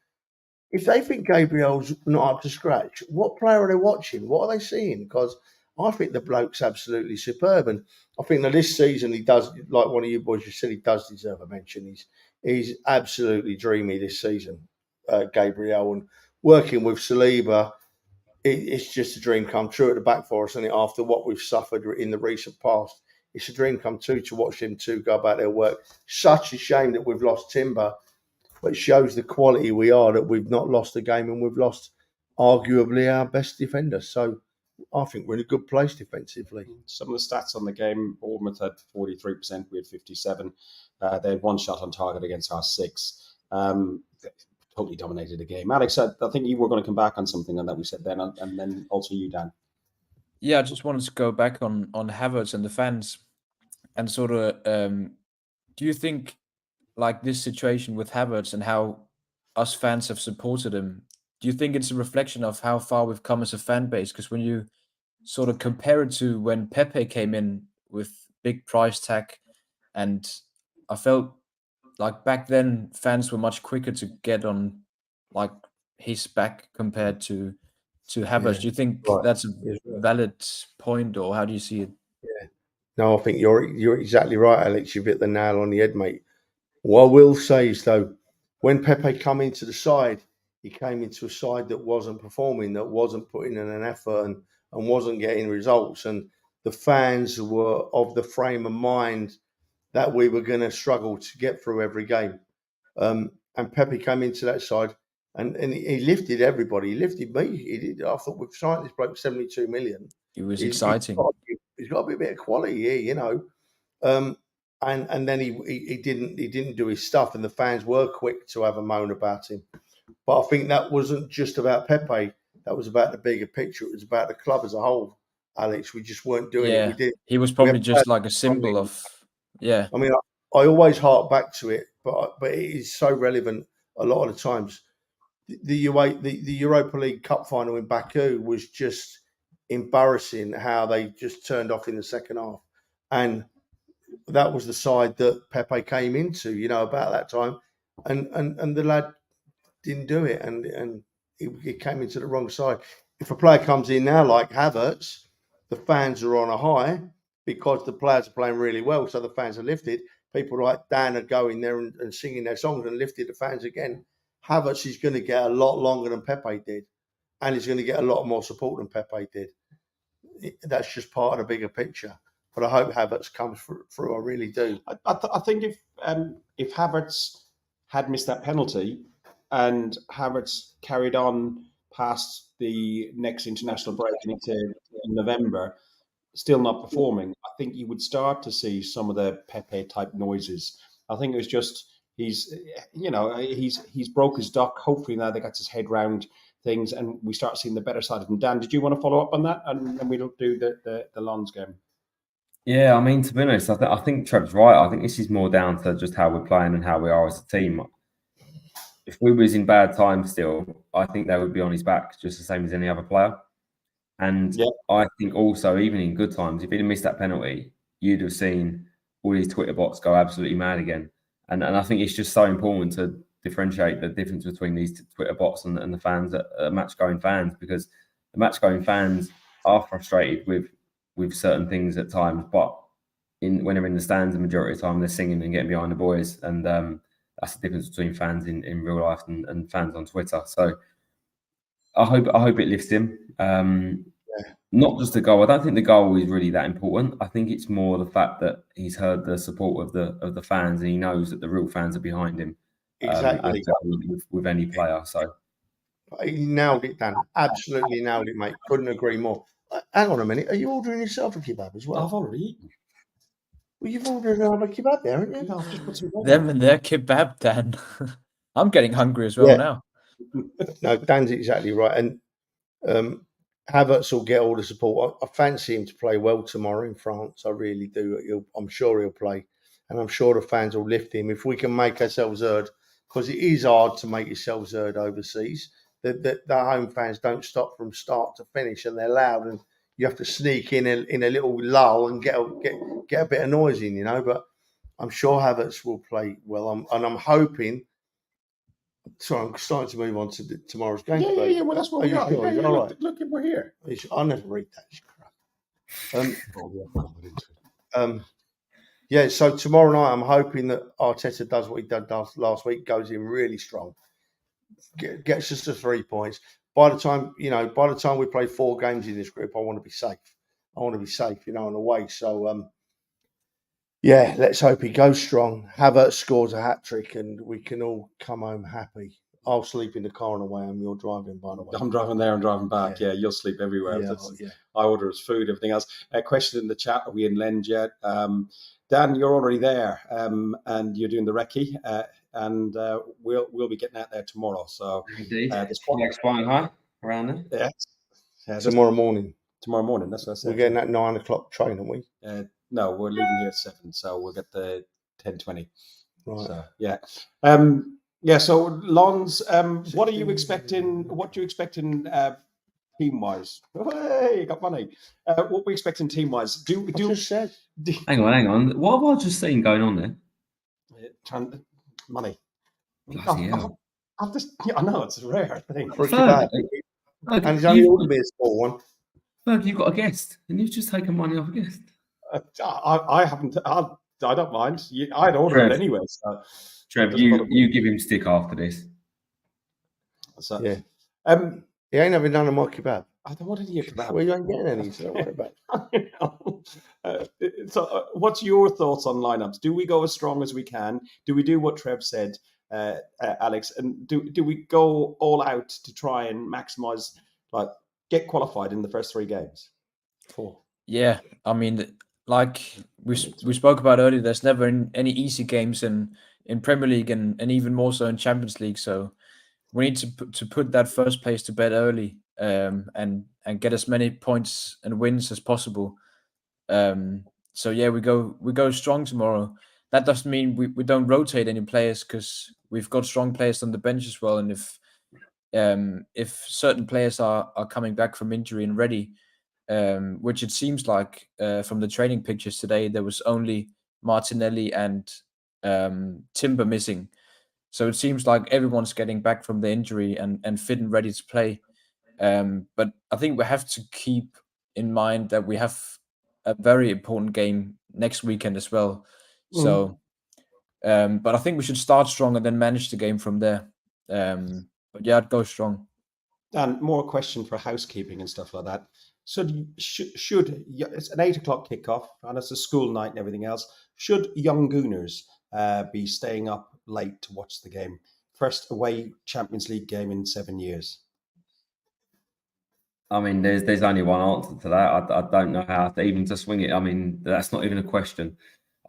if they think Gabriel's not up to scratch, what player are they watching? What are they seeing? Because I think the bloke's absolutely superb. And I think that this season he does, like one of you boys just said, he does deserve a mention. He's absolutely dreamy this season, Gabriel. And working with Saliba, it's just a dream come true at the back for us. And after what we've suffered in the recent past, it's a dream come true to watch them two go about their work. Such a shame that we've lost Timber, but it shows the quality we are, that we've not lost the game and we've lost arguably our best defender. So I think we're in a good place defensively. Some of the stats on the game: Bournemouth had 43%, we had 57%. They had one shot on target against our 6. Totally dominated the game. Alex, I think you were going to come back on something on that we said then, and then also you, Dan. Yeah, I just wanted to go back on Havertz and the fans, and sort of, do you think, like, this situation with Havertz and how us fans have supported him, do you think it's a reflection of how far we've come as a fan base? Because when you sort of compare it to when Pepe came in with big price tag, and I felt like back then fans were much quicker to get on like his back compared to Havertz. Do you think that's a valid point, or how do you see it? Yeah. No, I think you're exactly right, Alex. You've hit the nail on the head, mate. What I will say is, though, when Pepe came into the side, he came into a side that wasn't performing, that wasn't putting in an effort and wasn't getting results. And the fans were of the frame of mind that we were going to struggle to get through every game. And Pepe came into that side and he lifted everybody. He lifted me. He did. I thought, we've signed this bloke 72 million. It was exciting. He's got to be a bit of quality here, you know. And then he didn't do his stuff, and the fans were quick to have a moan about him. But I think that wasn't just about Pepe. That was about the bigger picture. It was about the club as a whole, Alex. We just weren't doing it. He was probably just like a symbol of, yeah. I mean, I always hark back to it, but it is so relevant a lot of the times. The Europa League Cup final in Baku was just embarrassing how they just turned off in the second half. And that was the side that Pepe came into, you know, about that time. And the lad didn't do it, and he came into the wrong side. If a player comes in now like Havertz, the fans are on a high because the players are playing really well, so the fans are lifted. People like Dan are going there and singing their songs and lifted the fans again. Havertz is going to get a lot longer than Pepe did, and he's going to get a lot more support than Pepe did. That's just part of the bigger picture. But I hope Havertz comes through. I really do. I think if Havertz had missed that penalty and Havertz carried on past the next international break into November, still not performing, I think you would start to see some of the Pepe type noises. I think it was just he's broke his duck. Hopefully now they got his head round things and we start seeing the better side of him. Dan, did you want to follow up on that? And then we'll do the Lons game. Yeah, I mean, to be honest, I think Trev's right. I think this is more down to just how we're playing and how we are as a team. If we was in bad times still, I think they would be on his back just the same as any other player. And I think also, even in good times, if he'd have missed that penalty, you'd have seen all these Twitter bots go absolutely mad again. And I think it's just so important to differentiate the difference between these Twitter bots and the fans, match-going fans, because the match-going fans are frustrated with certain things at times, but when they're in the stands, the majority of the time they're singing and getting behind the boys, and that's the difference between fans in real life and fans on Twitter. So I hope it lifts him. Not just the goal. I don't think the goal is really that important. I think it's more the fact that he's heard the support of the fans, and he knows that the real fans are behind him. Exactly. With any player. So he nailed it, Dan. Absolutely nailed it, mate. Couldn't agree more. Hang on a minute. Are you ordering yourself a kebab as well? I've already eaten. Well, you've ordered another kebab there, haven't you? No, I've just put some bread Them and their kebab, Dan. I'm getting hungry as well now. No, Dan's exactly right. And Havertz will get all the support. I fancy him to play well tomorrow in France. I really do. I'm sure he'll play. And I'm sure the fans will lift him. If we can make ourselves heard, because it is hard to make yourselves heard overseas. The home fans don't stop from start to finish, and they're loud. And you have to sneak in a little lull and get a bit of noise in, you know. But I'm sure Havertz will play well. I'm hoping. Sorry, I'm starting to move on to tomorrow's game. Yeah. Well, that's what we are. Sure? Yeah, All look, right. look, we're here. I never read that crap. Oh, Yeah, so tomorrow night I'm hoping that Arteta does what he did last week, goes in really strong, gets us to 3 points. By the time we play 4 games in this group, I want to be safe. On the way. So yeah, let's hope he goes strong. Havertz scores a hat-trick and we can all come home happy. I'll sleep in the car on the way home. You're driving, by the way. I'm driving there and driving back. Yeah, you'll sleep everywhere. Yeah. I order his food, everything else. Question in the chat: are we in Lens yet? Dan, you're already there, and you're doing the recce, and we'll be getting out there tomorrow. So indeed, flags flying high around there. Yeah, tomorrow morning. Tomorrow morning. That's what I said. We're getting that 9 o'clock train, aren't we? No, we're leaving here at 7, so we'll get the 10:20. Right. So yeah. Yeah, so Lons, what are you expecting? What do you expecting team-wise? Hey, you got money. What we expecting team-wise? Hang on. What have I just seen going on there? Money. Bloody hell. I know it's a rare thing. And it's only ought to be a small one. Ferg, you've got a guest, and you've just taken money off a guest. I haven't. I don't mind. I'd order Trev. it anyway. So. Trev, you give him stick after this. So, yeah. He ain't having none of my kebab. I don't want any of your kebab. Well, you ain't getting any, so don't worry about it. So, what's your thoughts on lineups? Do we go as strong as we can? Do we do what Trev said, Alex? And do we go all out to try and maximise, like, get qualified in the first 3 games? 4. Yeah, I mean, like we spoke about earlier, there's never any easy games in Premier League and even more so in Champions League. So we need to put that first place to bed early and get as many points and wins as possible. So yeah, we go strong tomorrow. That doesn't mean we don't rotate any players because we've got strong players on the bench as well. And if certain players are coming back from injury and ready, which it seems like from the training pictures today, there was only Martinelli and Timber missing. So it seems like everyone's getting back from the injury and fit and ready to play. But I think we have to keep in mind that we have a very important game next weekend as well. So, but I think we should start strong and then manage the game from there. But yeah, I'd go strong. And more question for housekeeping and stuff like that. So should it's an 8 o'clock kickoff and it's a school night and everything else. Should young Gooners be staying up late to watch the game? First away Champions League game in 7 years. I mean, there's only one answer to that. I don't know how to even to swing it. I mean, that's not even a question.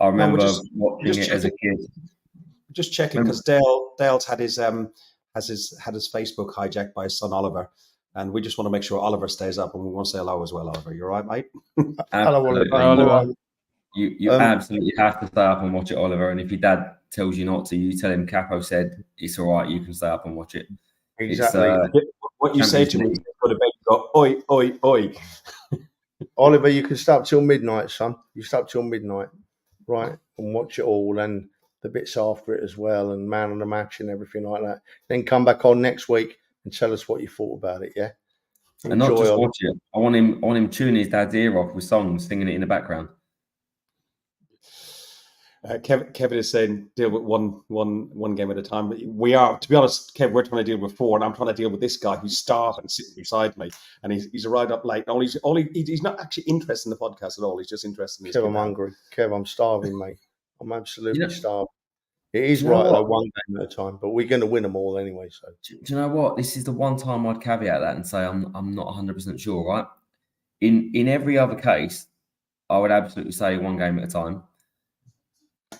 I remember watching it as a kid. Just checking because Dale's had his Facebook hijacked by his son Oliver, and we just want to make sure Oliver stays up, and we want to say hello as well, Oliver. You all right, mate? Hello. You absolutely have to stay up and watch it, Oliver. And if your dad tells you not to, you tell him Capo said it's all right. You can stay up and watch it. Exactly. What you say to me is go to bed. Go oi oi oi. Oliver, you can stay up till midnight, son. You stay up till midnight, right, and watch it all and the bits after it as well, and man of the match and everything like that. Then come back on next week and tell us what you thought about it. Yeah. And not just watch it. I want him tuning his dad's ear off with songs, singing it in the background. Kevin is saying deal with one game at a time. We are, to be honest, Kev, we're trying to deal with 4, and I'm trying to deal with this guy who's starving sitting beside me, and he's arrived up late. He's not actually interested in the podcast at all. He's just interested in his Kev, I'm hungry. Kev, I'm starving, mate. I'm absolutely starving. It is right, like one game at a time, but we're going to win them all anyway. So, do you know what? This is the one time I'd caveat that and say I'm not 100% sure. Right? In every other case, I would absolutely say one game at a time.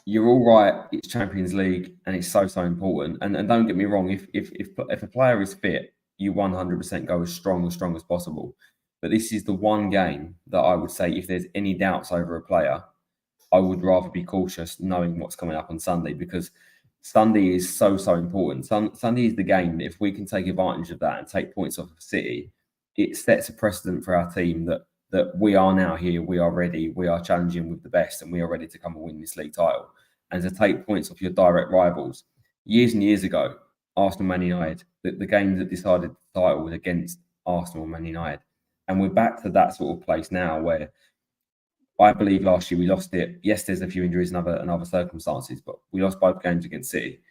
You're all right. It's Champions League, and it's so important. And don't get me wrong. If a player is fit, you 100% go as strong as possible. But this is the one game that I would say, if there's any doubts over a player, I would rather be cautious knowing what's coming up on Sunday, because Sunday is so important. Sunday is the game that if we can take advantage of that and take points off of City, it sets a precedent for our team that that we are now here, we are ready, we are challenging with the best, and we are ready to come and win this league title. And to take points off your direct rivals. Years and years ago, Arsenal, Man United, the game that decided the title was against Arsenal and Man United. And we're back to that sort of place now where I believe last year we lost it. Yes, there's a few injuries and other circumstances, but we lost both games against City.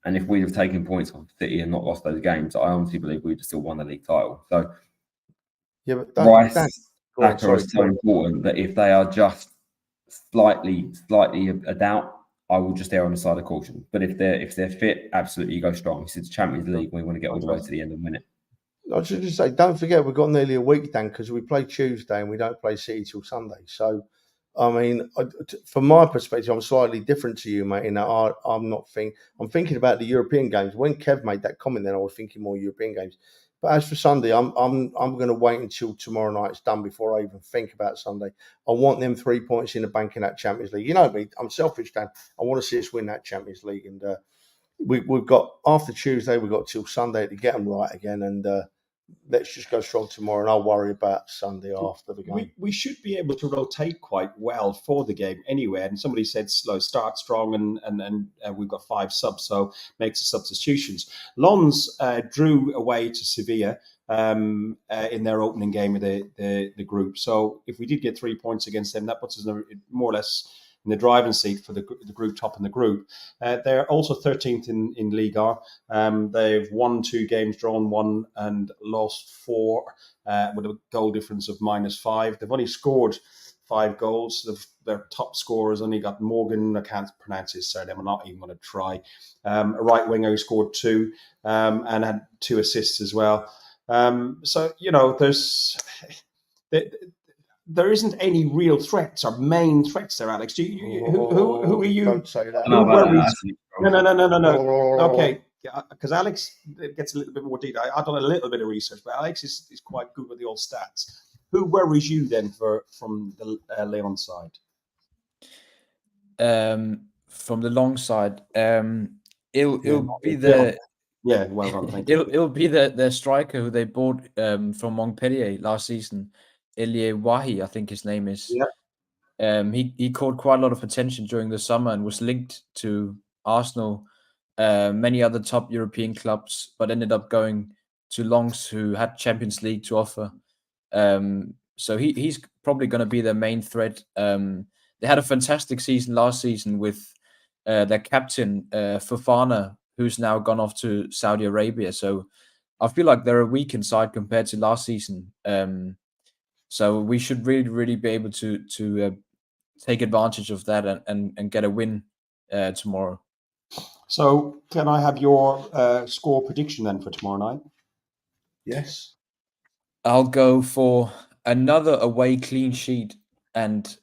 And if we'd have taken points off City and not lost those games, I honestly believe we'd have still won the league title. So Yeah, but Rice, that's Saka are so important that if they are just slightly a doubt, I will just err on the side of caution. But if they're fit, absolutely go strong. It's Champions League. We want to get all the way to the end and win it. I should just say, don't forget we've got nearly a week, Dan, because we play Tuesday and we don't play City till Sunday. So, I mean, from my perspective, I'm slightly different to you, mate. In that I'm thinking about the European games. When Kev made that comment, then I was thinking more European games. But as for Sunday, I'm going to wait until tomorrow night's done before I even think about Sunday. I want them 3 points in the bank in that Champions League. You know me, I'm selfish, Dan. I want to see us win that Champions League, and we've got after Tuesday, we've got till Sunday to get them right again, and let's just go strong tomorrow, and I'll worry about Sunday after the game. We should be able to rotate quite well for the game anyway. And somebody said start strong, and we've got 5 subs, so makes the substitutions. Lens drew away to Sevilla in their opening game of the group. So if we did get 3 points against them, that puts us more or less in the driving seat for the group top in the group. They're also 13th in Liga. They've won 2 games, drawn 1, and lost 4 with a goal difference of -5. They've only scored 5 goals. Their top scorers only got Morgan. I can't pronounce his surname. I'm not even going to try. A right winger who scored 2 and had 2 assists as well. So, you know, there isn't any real threats or main threats there, Alex. Who are you? Don't say that. No. Okay, because Alex gets a little bit more detail. I've done a little bit of research, but Alex is quite good with the old stats. Who worries you then from the Leon side? From the long side, it'll be the well done. Thank you. It'll be the striker who they bought from Montpellier last season. Elie Wahi, I think his name is. Yeah. He caught quite a lot of attention during the summer and was linked to Arsenal, many other top European clubs, but ended up going to Lens, who had Champions League to offer. So he's probably going to be their main threat. They had a fantastic season last season with their captain, Fofana, who's now gone off to Saudi Arabia. So I feel like they're a weakened side compared to last season. So we should really be able to take advantage of that and get a win tomorrow. So can I have your score prediction then for tomorrow night? Yes. I'll go for another away clean sheet, and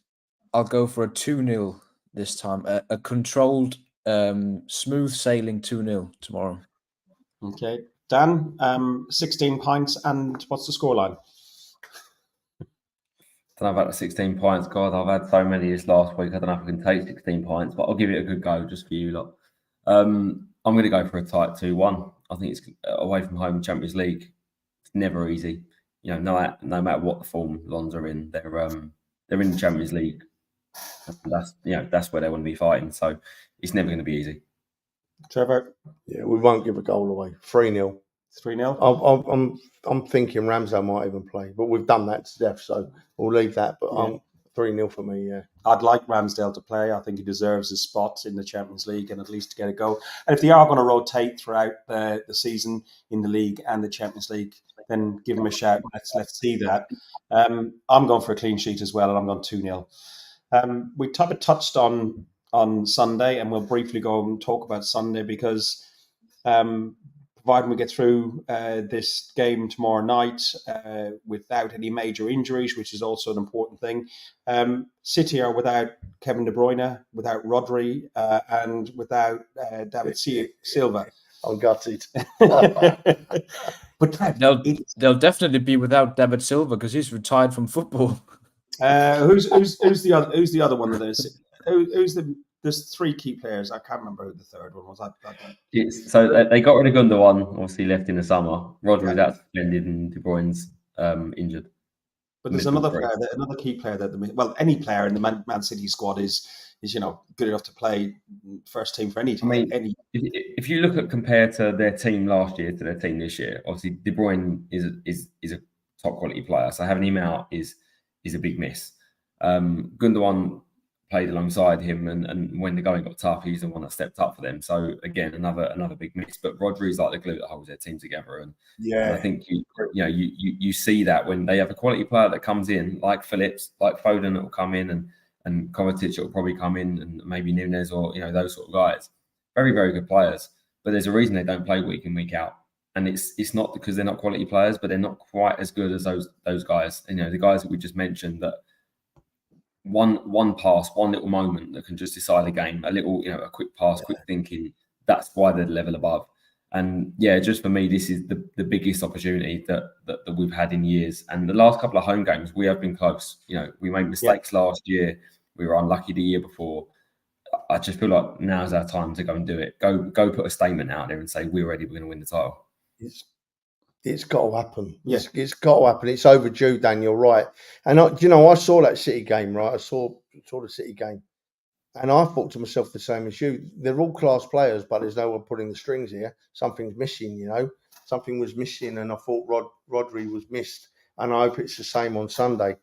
I'll go for a 2-0 this time. A controlled, smooth sailing 2-0 tomorrow. Okay. Dan, 16 pints, and what's the scoreline? I don't know about the 16 pints. God, I've had so many this last week. I don't know if I can take 16 pints, but I'll give it a good go just for you lot. I'm going to go for a tight 2-1. I think it's away from home Champions League. It's never easy. You know, no matter what the form Lens are in, they're in the Champions League. That's where they want to be fighting. So it's never going to be easy. Trevor? Yeah, we won't give a goal away. 3-0. 3-0? I'm thinking Ramsdale might even play, but we've done that to death, so we'll leave that. But 3-0 for me, yeah. I'd like Ramsdale to play. I think he deserves his spot in the Champions League and at least to get a go. And if they are going to rotate throughout the season in the league and the Champions League, then give him a shout. Let's see that. I'm going for a clean sheet as well, and I'm going 2-0. We touched on Sunday, and we'll briefly go and talk about Sunday because providing we get through this game tomorrow night without any major injuries, which is also an important thing. City are without Kevin De Bruyne, without Rodri, and without David Silva. I'm gutted. But Trev, they'll definitely be without David Silva because he's retired from football. Who's the other one that is? There's 3 key players. I can't remember who the third one was. So they got rid of Gundogan, obviously left in the summer. Rodri's out suspended and De Bruyne's injured. But there's another key player any player in the Man City squad is good enough to play first team for any team. I mean, if you look at compared to their team last year to their team this year, obviously De Bruyne is a top quality player. So having him out is a big miss. Gundogan played alongside him, and when the going got tough, he's the one that stepped up for them. So again, another big miss. But Rodri is like the glue that holds their team together, and I think you see that when they have a quality player that comes in, like Phillips, like Foden, that will come in, and Kovacic will probably come in, and maybe Nunes, or those sort of guys. Very, very good players, but there's a reason they don't play week in, week out, and it's not because they're not quality players, but they're not quite as good as those guys. The guys that we just mentioned, that one pass, one little moment that can just decide a game, a little, a quick pass, quick thinking. That's why they're the level above. And just for me, this is the biggest opportunity that we've had in years. And the last couple of home games, we have been close. We made mistakes last year. We were unlucky the year before. I just feel like now's our time to go and do it. Go put a statement out there and say, we're ready, we're going to win the title. It's got to happen. Yes, it's got to happen. It's overdue, Dan. You're right. And I saw that City game, right? I saw the City game, and I thought to myself the same as you. They're all class players, but there's no one pulling the strings here. Something's missing, Something was missing, and I thought Rodri was missed. And I hope it's the same on Sunday.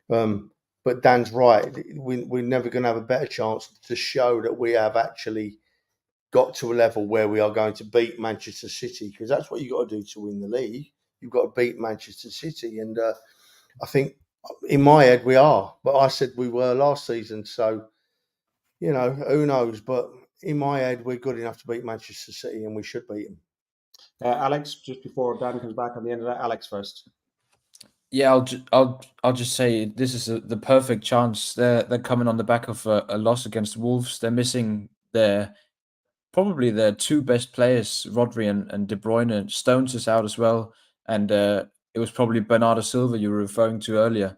But Dan's right. We're never going to have a better chance to show that we have actually got to a level where we are going to beat Manchester City, because that's what you've got to do to win the league. You've got to beat Manchester City. And I think in my head we are. But I said we were last season. So, who knows? But in my head, we're good enough to beat Manchester City, and we should beat them. Alex, just before Dan comes back on the end of that, Alex first. Yeah, I'll just say this is the perfect chance. They're coming on the back of a loss against Wolves. They're missing probably their two best players, Rodri and De Bruyne. Stones is out as well, and it was probably Bernardo Silva you were referring to earlier.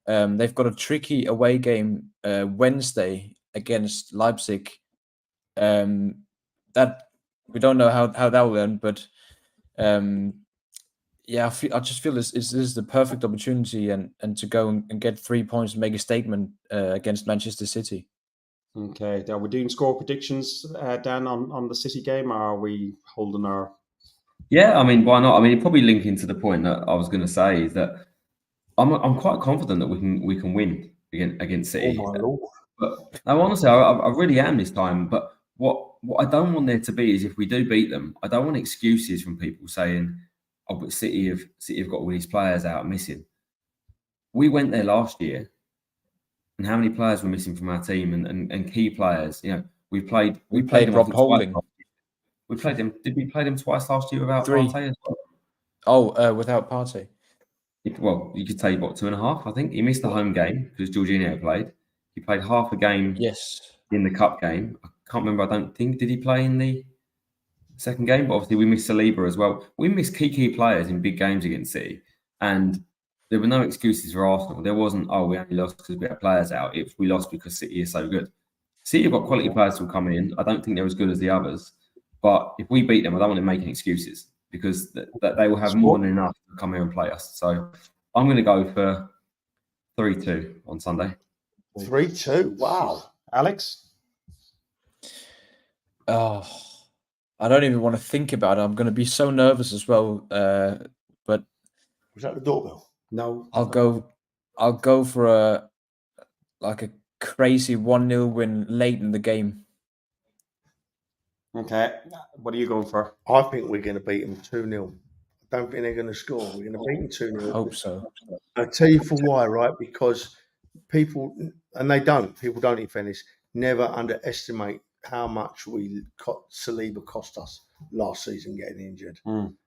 They've got a tricky away game Wednesday against Leipzig. That we don't know how that will end, but I just feel this is the perfect opportunity and to go and get 3 points and make a statement against Manchester City. Okay, are we doing score predictions, Dan, on the City game, or are we holding our... Yeah, I mean, why not? I mean, it probably link into the point that I was going to say, is that I'm quite confident that we can win against City. Oh my Lord. But honestly, I really am this time. But what I don't want there to be is, if we do beat them, I don't want excuses from people saying, "Oh, but City have got all these players out missing." We went there last year, and how many players were missing from our team, and key players? We played Rob Holding. We played him. Did we play him twice last year without 3? Partey as well? Oh, without Partey. Well, you could say 2.5. I think he missed the home game because Jorginho played. He played half a game. Yes. In the cup game. I can't remember. I don't think, did he play in the second game? But obviously we missed Saliba as well. We missed key players in big games against City, and there were no excuses for Arsenal. There wasn't, we only lost because we had players out. We lost because City is so good. City have got quality players who will come in. I don't think they're as good as the others. But if we beat them, I don't want them making excuses, because that they will have more than enough to come here and play us. So I'm going to go for 3-2 on Sunday. 3-2. Wow. Alex? Oh, I don't even want to think about it. I'm going to be so nervous as well. But was that the doorbell? No. I'll go for a crazy 1-0 win late in the game. Okay. What are you going for? I think we're going to beat them 2-0. I don't think they're going to score. We're going to beat them 2-0. Hope so. I'll tell you for why, right? Because people, and people don't, in fairness, never underestimate how much Saliba cost us last season getting injured.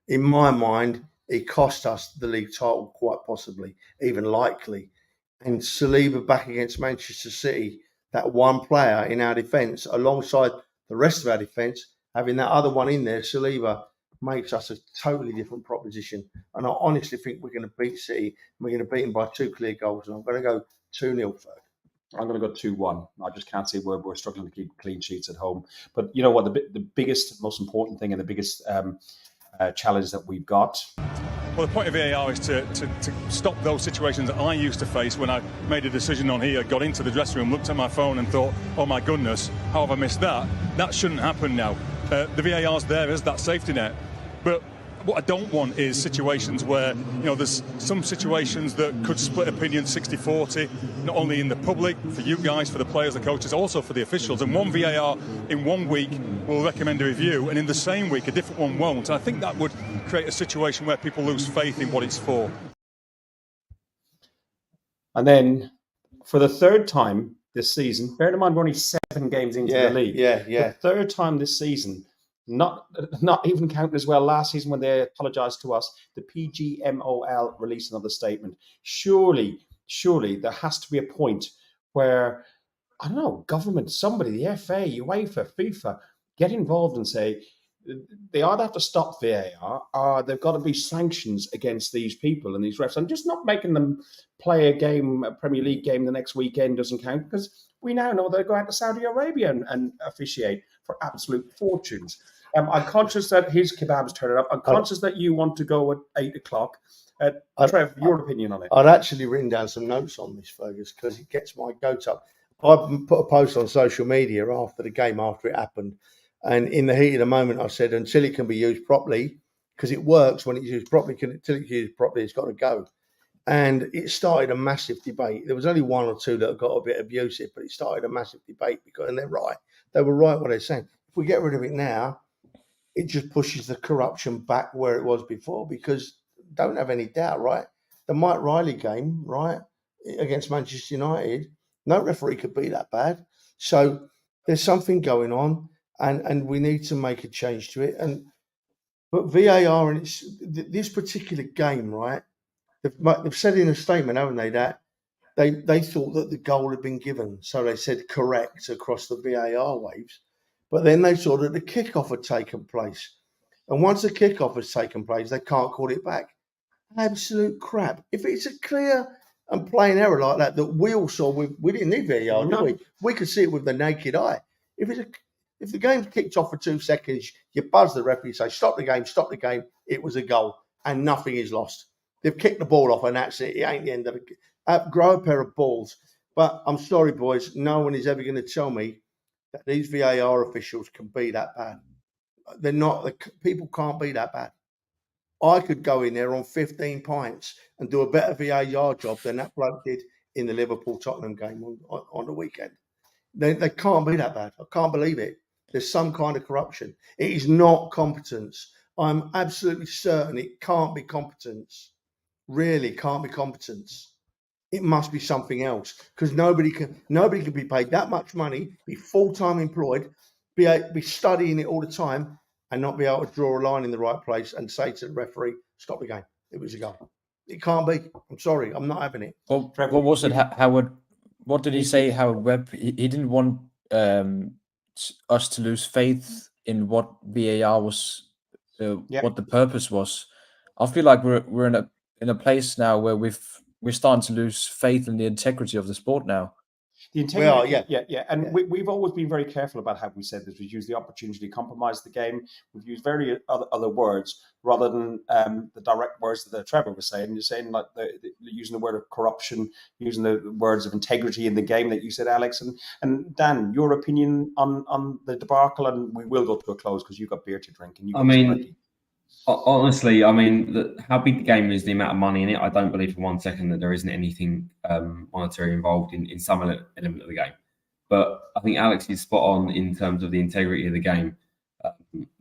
In my mind, it cost us the league title, quite possibly, even likely. And Saliba back against Manchester City, that one player in our defence, alongside the rest of our defence, having that other one in there, Saliba, makes us a totally different proposition. And I honestly think we're going to beat City. We're going to beat them by 2 clear goals. And I'm going to go 2-0 for it. I'm going to go 2-1. I just can't see where we're struggling to keep clean sheets at home. But you know what? The biggest, most important thing, and the biggest challenge that we've got. Well, the point of VAR is to stop those situations that I used to face when I made a decision on here, got into the dressing room, looked at my phone and thought, oh my goodness, how have I missed that? That shouldn't happen now. The VAR's there as that safety net. But what I don't want is situations where, there's some situations that could split opinion 60-40, not only in the public, for you guys, for the players, the coaches, also for the officials. And one VAR in 1 week will recommend a review, and in the same week a different one won't. And I think that would create a situation where people lose faith in what it's for. And then for the third time this season, bear in mind we're only 7 games into the league. The third time this season, not even counting as well last season when they apologised to us, the PGMOL released another statement. Surely there has to be a point where, I don't know, government, somebody, the FA, UEFA, FIFA, get involved and say they either have to stop VAR or there've got to be sanctions against these people and these refs. And just not making them play a Premier League game the next weekend doesn't count, because we now know they go out to Saudi Arabia and officiate for absolute fortunes. I'm conscious that his kebab's turning up. I'm conscious that you want to go at 8 o'clock. Trev, your opinion on it? I'd actually written down some notes on this, Fergus, because it gets my goat up. I put a post on social media after the game, after it happened. And in the heat of the moment, I said, until it can be used properly, because it works when it's used properly, until it's used properly, it's got to go. And it started a massive debate. There was only 1 or 2 that got a bit abusive, but it started a massive debate and they're right. They were right what they're saying. If we get rid of it now, it just pushes the corruption back where it was before, because don't have any doubt, right? The Mike Riley game, right, against Manchester United, no referee could be that bad. So there's something going on, and we need to make a change to it. But VAR and this particular game, right? They've said in a statement, haven't they, that they thought that the goal had been given, so they said correct across the VAR waves. But then they saw that the kickoff had taken place. And once the kickoff has taken place, they can't call it back. Absolute crap. If it's a clear and plain error like that we all saw, we didn't need VAR, did we? We could see it with the naked eye. If the game's kicked off for 2 seconds, you buzz the referee, say, stop the game, it was a goal, and nothing is lost. They've kicked the ball off, and that's it. It ain't the end of the grow a pair of balls. But I'm sorry, boys, no one is ever going to tell me that these VAR officials can be that bad. They're not. People can't be that bad. I could go in there on 15 pints and do a better VAR job than that bloke did in the Liverpool-Tottenham game on the weekend. They can't be that bad. I can't believe it. There's some kind of corruption. It is not competence. I'm absolutely certain it can't be competence. Really can't be competence. It must be something else, because nobody can be paid that much money, be full-time employed, be studying it all the time, and not be able to draw a line in the right place and say to the referee, stop the game. It was a goal. It can't be. I'm sorry. I'm not having it. Well, what was it, Howard? What did he say, Howard Webb? He didn't want us to lose faith in what VAR was, what the purpose was. I feel like we're in a place now where we're starting to lose faith in the integrity of the sport now. The integrity, and we've always been very careful about how we said this. We've used the opportunity to compromise the game. We've used very other words rather than the direct words that Trevor was saying. You're saying like using the word of corruption, using the words of integrity in the game that you said, Alex. And Dan, your opinion on the debacle, and we will go to a close because you've got beer to drink. And honestly, how big the game is, the amount of money in it, I don't believe for 1 second that there isn't anything monetary involved in some element of the game. But I think Alex is spot on in terms of the integrity of the game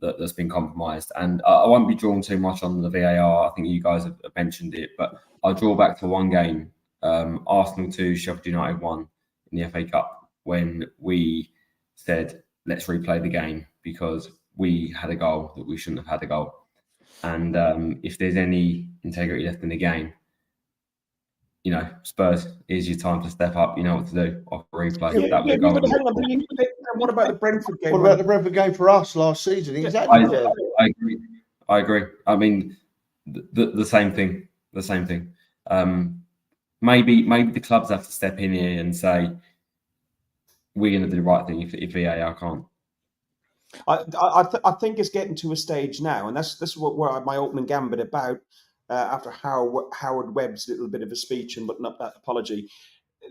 that's been compromised. And I won't be drawn too much on the VAR. I think you guys have mentioned it, but I'll draw back to one game, Arsenal 2, Sheffield United 1 in the FA Cup, when we said, let's replay the game because we had a goal that we shouldn't have had a goal. And if there's any integrity left in the game, Spurs, here's your time to step up. You know what to do. Off replay. What about the Brentford game? What about the Brentford game for us last season? Exactly. I agree. I mean, the same thing. The same thing. Maybe the clubs have to step in here and say, we're going to do the right thing if VAR can't. I think it's getting to a stage now, and this is where my opening gambit about after Howard Webb's little bit of a speech and button up that apology.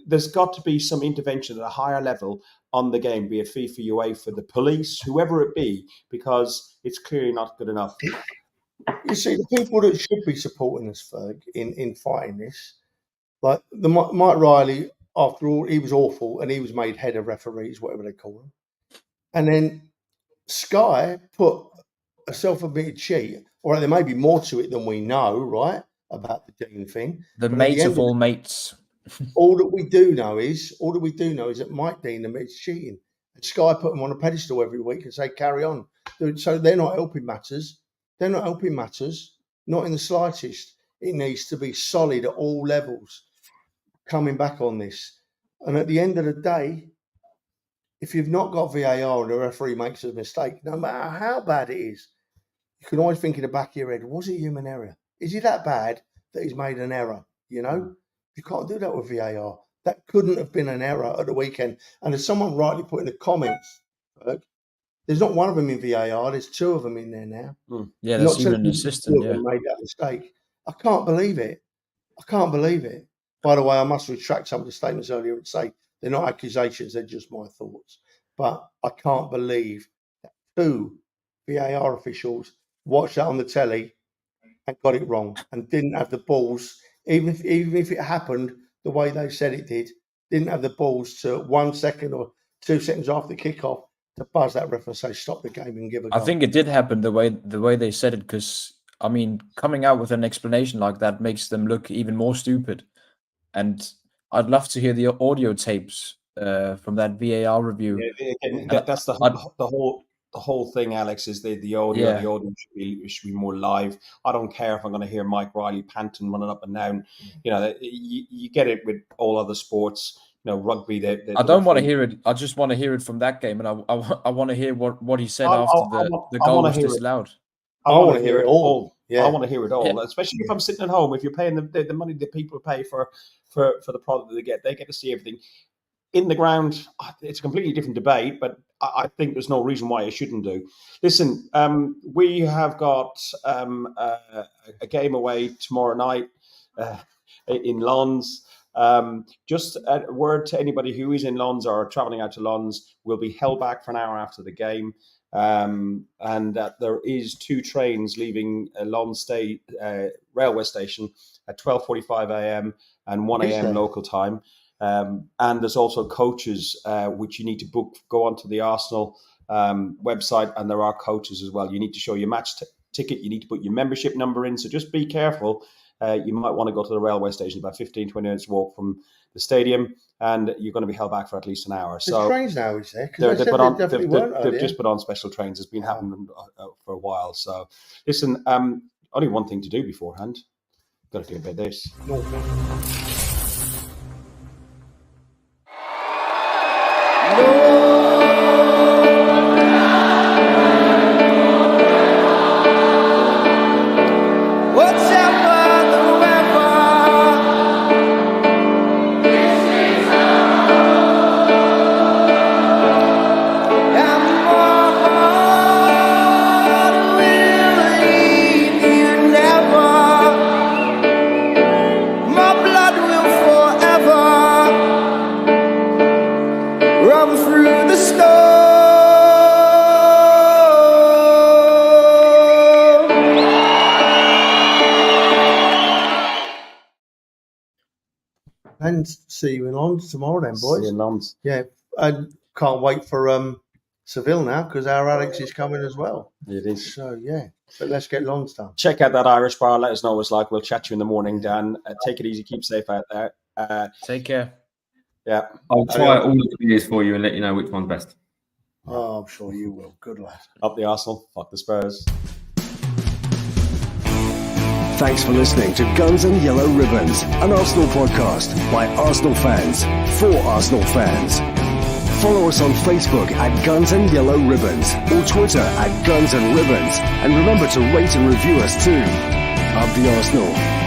There's got to be some intervention at a higher level on the game, be it FIFA, UEFA, the police, whoever it be, because it's clearly not good enough. You see, the people that should be supporting us, Ferg, in fighting this, like the Mike Riley, after all, he was awful, and he was made head of referees, whatever they call them. And then Sky put a self-admitted cheat, or there may be more to it than we know, right, about the Dean thing. The mates of all mates. All that we do know is that Mike Dean admits cheating. And Sky put him on a pedestal every week and say, carry on. So they're not helping matters. They're not helping matters, not in the slightest. It needs to be solid at all levels, coming back on this. And at the end of the day, if you've not got VAR and the referee makes a mistake, no matter how bad it is, you can always think in the back of your head, was it human error? Is he that bad that he's made an error? You know? You can't do that with VAR. That couldn't have been an error at the weekend. And as someone rightly put in the comments, there's not one of them in VAR. There's two of them in there now. Yeah, there's even an assistant. Yeah, made that mistake. I can't believe it. By the way, I must retract some of the statements earlier and say they're not accusations. They're just my thoughts. But I can't believe that two VAR officials watched that on the telly and got it wrong and didn't have the balls. Even if it happened the way they said it did, didn't have the balls to 1 second or 2 seconds after kickoff to buzz that ref and say stop the game and give a goal. I think it did happen the way they said it, because I mean, coming out with an explanation like that makes them look even more stupid. And I'd love to hear the audio tapes from that VAR review. Yeah, that's the whole thing, Alex, is the audio. Yeah. The audio should be more live. I don't care if I'm going to hear Mike Riley panting, running up and down. You know, you get it with all other sports. You know, rugby. I don't want to hear it. I just want to hear it from that game, and I want to hear what he said after the goal was disallowed. I want to hear it all. Yeah. I want to hear it all, especially if I'm sitting at home. If you're paying the money that people pay for the product that they get to see everything. In the ground, it's a completely different debate, but I think there's no reason why it shouldn't do. Listen, we have got a game away tomorrow night in Lons. Just a word to anybody who is in Lons or travelling out to Lons, will be held back for an hour after the game. And there is 2 trains leaving Lons railway station at 12:45 a.m. and 1 a.m. local time. And there's also coaches which you need to book. Go onto the Arsenal website, and there are coaches as well. You need to show your match ticket. You need to put your membership number in. So just be careful. You might want to go to the railway station, about 15-20 minutes walk from the stadium, and you're going to be held back for at least an hour. There's trains now, is there? They've just put on special trains. It's been happening for a while. So listen, only one thing to do beforehand. Got to do a bit of this. And see you in Lons tomorrow then, boys. See you in Lons. Yeah, I can't wait for Seville now, because our Alex is coming as well. It is. So, yeah, but let's get Lons done. Check out that Irish bar. Let us know what it's like. We'll chat to you in the morning, Dan. Take it easy. Keep safe out there. Take care. Yeah. I'll try all the beers for you and let you know which one's best. Oh, I'm sure you will. Good lad. Up the Arsenal. Fuck the Spurs. Thanks for listening to Guns and Yellow Ribbons, an Arsenal podcast by Arsenal fans for Arsenal fans. Follow us on Facebook at Guns and Yellow Ribbons or Twitter at Guns and Ribbons. And remember to rate and review us too. Up the Arsenal.